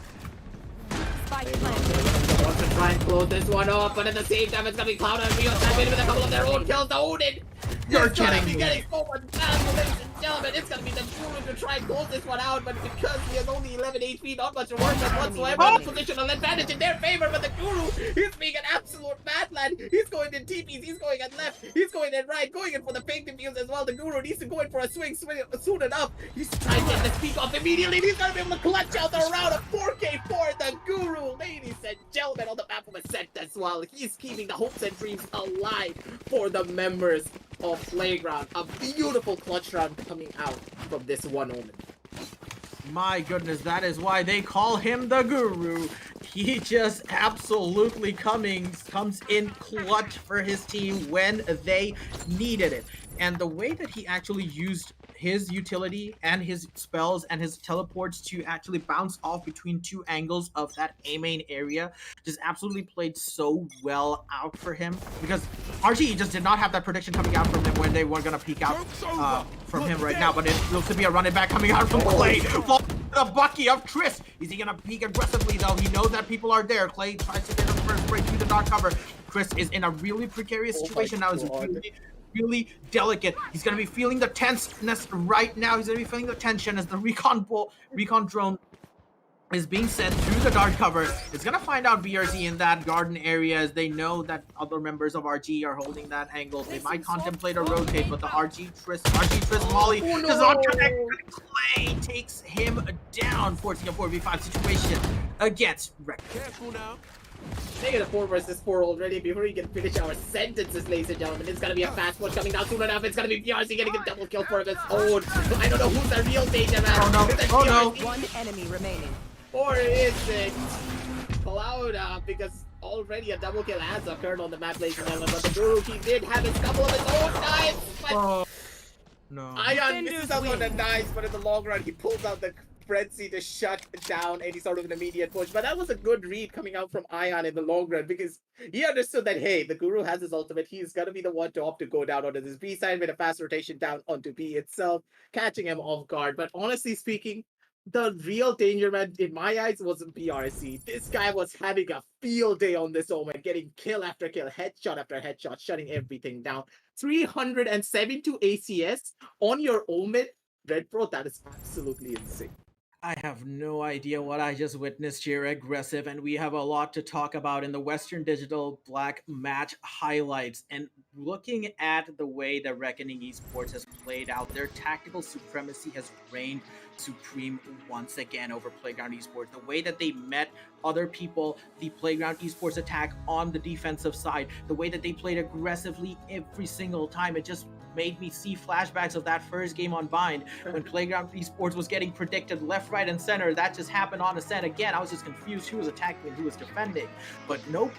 Want to try and close this one off, but at the same time, it's gonna be Cloud and Rio time in with a couple of their own kills to Odin. You're kidding me. Getting so much value, ladies and gentlemen. It's gonna be the Guru to try and close this one out, but because he has only 11 HP, not much to work with whatsoever. Positional advantage in their favor, but the Guru, he's being an absolute madman. He's going in TPs, he's going at left, he's going in right, going in for the fake defuse as well. The Guru needs to go in for a swing soon enough. He's trying to get the speak off immediately. He's gonna be able to clutch out the round of 4K for the Guru, ladies and gentlemen, on the map of Ascent as well. He's keeping the hopes and dreams alive for the members of Playground. A beautiful clutch round coming out from this one Omen. My goodness, that is why they call him the Guru. He just absolutely comes in clutch for his team when they needed it. And the way that he actually used his utility and his spells and his teleports to actually bounce off between 2 angles of that A main area just absolutely played so well out for him, because RGE just did not have that prediction coming out from him when they were going to peek out from him right now. But it looks to be a running back coming out from Clay. The Bucky of Triss. Is he going to peek aggressively though? He knows that people are there. Clay tries to get him first break through the dark cover. Chris is in a really precarious situation now. It's really delicate. He's going to be feeling the tenseness right now. He's going to be feeling the tension as the recon drone is being sent through the dark cover. It's going to find out BRZ in that garden area, as they know that other members of RG are holding that angle. They might contemplate a rotate, but the RG Triss Molly does not connect. Clay takes him down, forcing a 4v5 situation against Rex. Careful now. Negative 4 versus 4 already before we can finish our sentences, ladies and gentlemen. It's gonna be a fast one coming down soon enough. It's gonna be BRZ getting a double kill for his own. I don't know who's the real danger man. Oh no. One enemy remaining. Or is it Cloud? Because already a double kill has occurred on the map, ladies and gentlemen. But the Guru, he did have a couple of his own knives. But No. Ion Defenders misses out on the win. knives, but in the long run, he pulls out the frenzy to shut down any sort of an immediate push. But that was a good read coming out from Ion in the long run because he understood that, hey, the Guru has his ultimate. He's going to be the one to opt to go down onto this B side with a fast rotation down onto B itself, catching him off guard. But honestly speaking, the real danger man in my eyes wasn't BRC. This guy was having a field day on this Omen, getting kill after kill, headshot after headshot, shutting everything down. 372 ACS on your Omen, Red Pro, that is absolutely insane. I have no idea what I just witnessed here. Aggressive, and we have a lot to talk about in the Western Digital Black match highlights. And looking at the way that Reckoning Esports has played out, their tactical supremacy has reigned supreme once again over Playground Esports. The way that they met other people, the Playground Esports attack on the defensive side, the way that they played aggressively every single time, it just made me see flashbacks of that first game on Bind when Playground Esports was getting predicted left, right, and center. That just happened on Ascent again. I was just confused who was attacking and who was defending. But no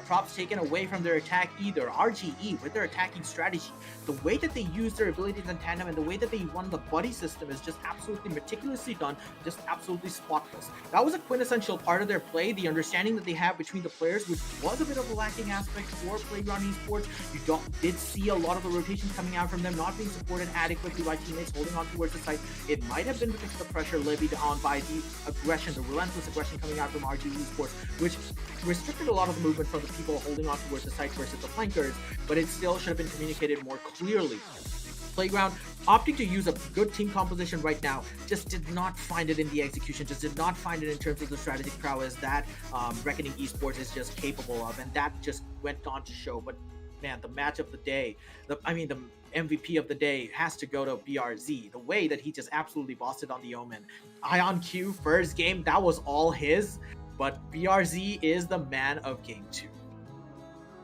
props taken away from their attack either. RGE with their attacking strategy, the way that they use their abilities in tandem and the way that they run the buddy system is just absolutely meticulously done, just absolutely spotless. That was a quintessential part of their play, the understanding that they have between the players, which was a bit of a lacking aspect for Playground Esports. You did see a lot of the rotations coming out from them not being supported adequately by teammates holding on towards the site. It might have been because of the pressure levied on by the aggression, the relentless aggression coming out from RG Esports, which restricted a lot of the movement from the people holding on towards the site versus the flankers, but it still should have been communicated more clearly. Playground opting to use a good team composition right now just did not find it in the execution, just did not find it in terms of the strategic prowess that Reckoning Esports is just capable of, and that just went on to show. But man, the match of the day, the MVP of the day has to go to BRZ. The way that he just absolutely bossed it on the Omen. Ion Q, first game, that was all his, but BRZ is the man of game 2.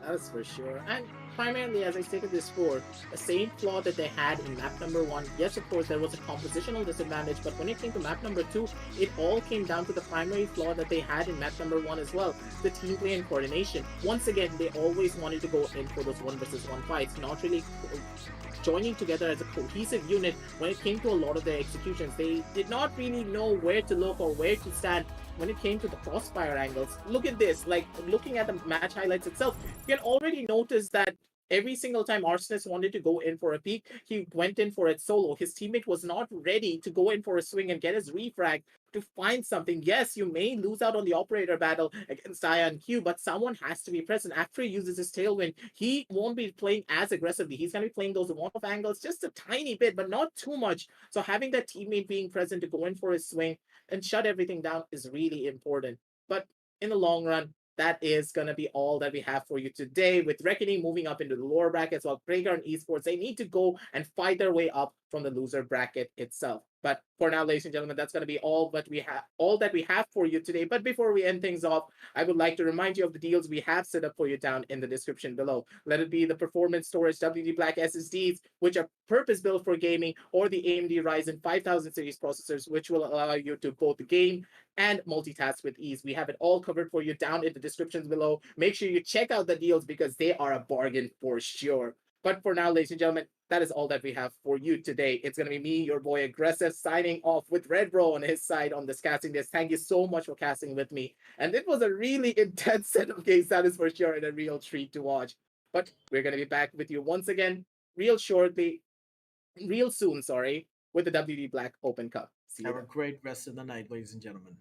That is for sure. And primarily, as I stated this before, the same flaw that they had in map number 1, yes, of course, there was a compositional disadvantage, but when it came to map number 2, it all came down to the primary flaw that they had in map number 1 as well, the team play and coordination. Once again, they always wanted to go in for those 1 versus 1 fights, not really joining together as a cohesive unit. When it came to a lot of their executions, they did not really know where to look or where to stand when it came to the crossfire angles. Look at this, like looking at the match highlights itself, you can already notice that every single time Arsonist wanted to go in for a peek, he went in for it solo. His teammate was not ready to go in for a swing and get his refrag to find something. Yes, you may lose out on the operator battle against Ion Q, but someone has to be present. After he uses his tailwind, he won't be playing as aggressively. He's going to be playing those one-off angles just a tiny bit, but not too much. So having that teammate being present to go in for his swing and shut everything down is really important. But in the long run, that is going to be all that we have for you today. With Reckoning moving up into the lower brackets, while Playground Esports, they need to go and fight their way up from the loser bracket itself. But for now, ladies and gentlemen, that's going to be all that we have for you today. But before we end things off, I would like to remind you of the deals we have set up for you down in the description below. Let it be the performance storage WD Black SSDs, which are purpose-built for gaming, or the AMD Ryzen 5000 series processors, which will allow you to both game and multitask with ease. We have it all covered for you down in the descriptions below. Make sure you check out the deals because they are a bargain for sure. But for now, ladies and gentlemen, that is all that we have for you today. It's going to be me, your boy Aggressive, signing off with Red Bro on his side on this casting desk. Thank you so much for casting with me. And it was a really intense set of games, that is for sure, and a real treat to watch. But we're going to be back with you once again, real soon, with the WD Black Open Cup. See you Have a then. great rest of the night, ladies and gentlemen.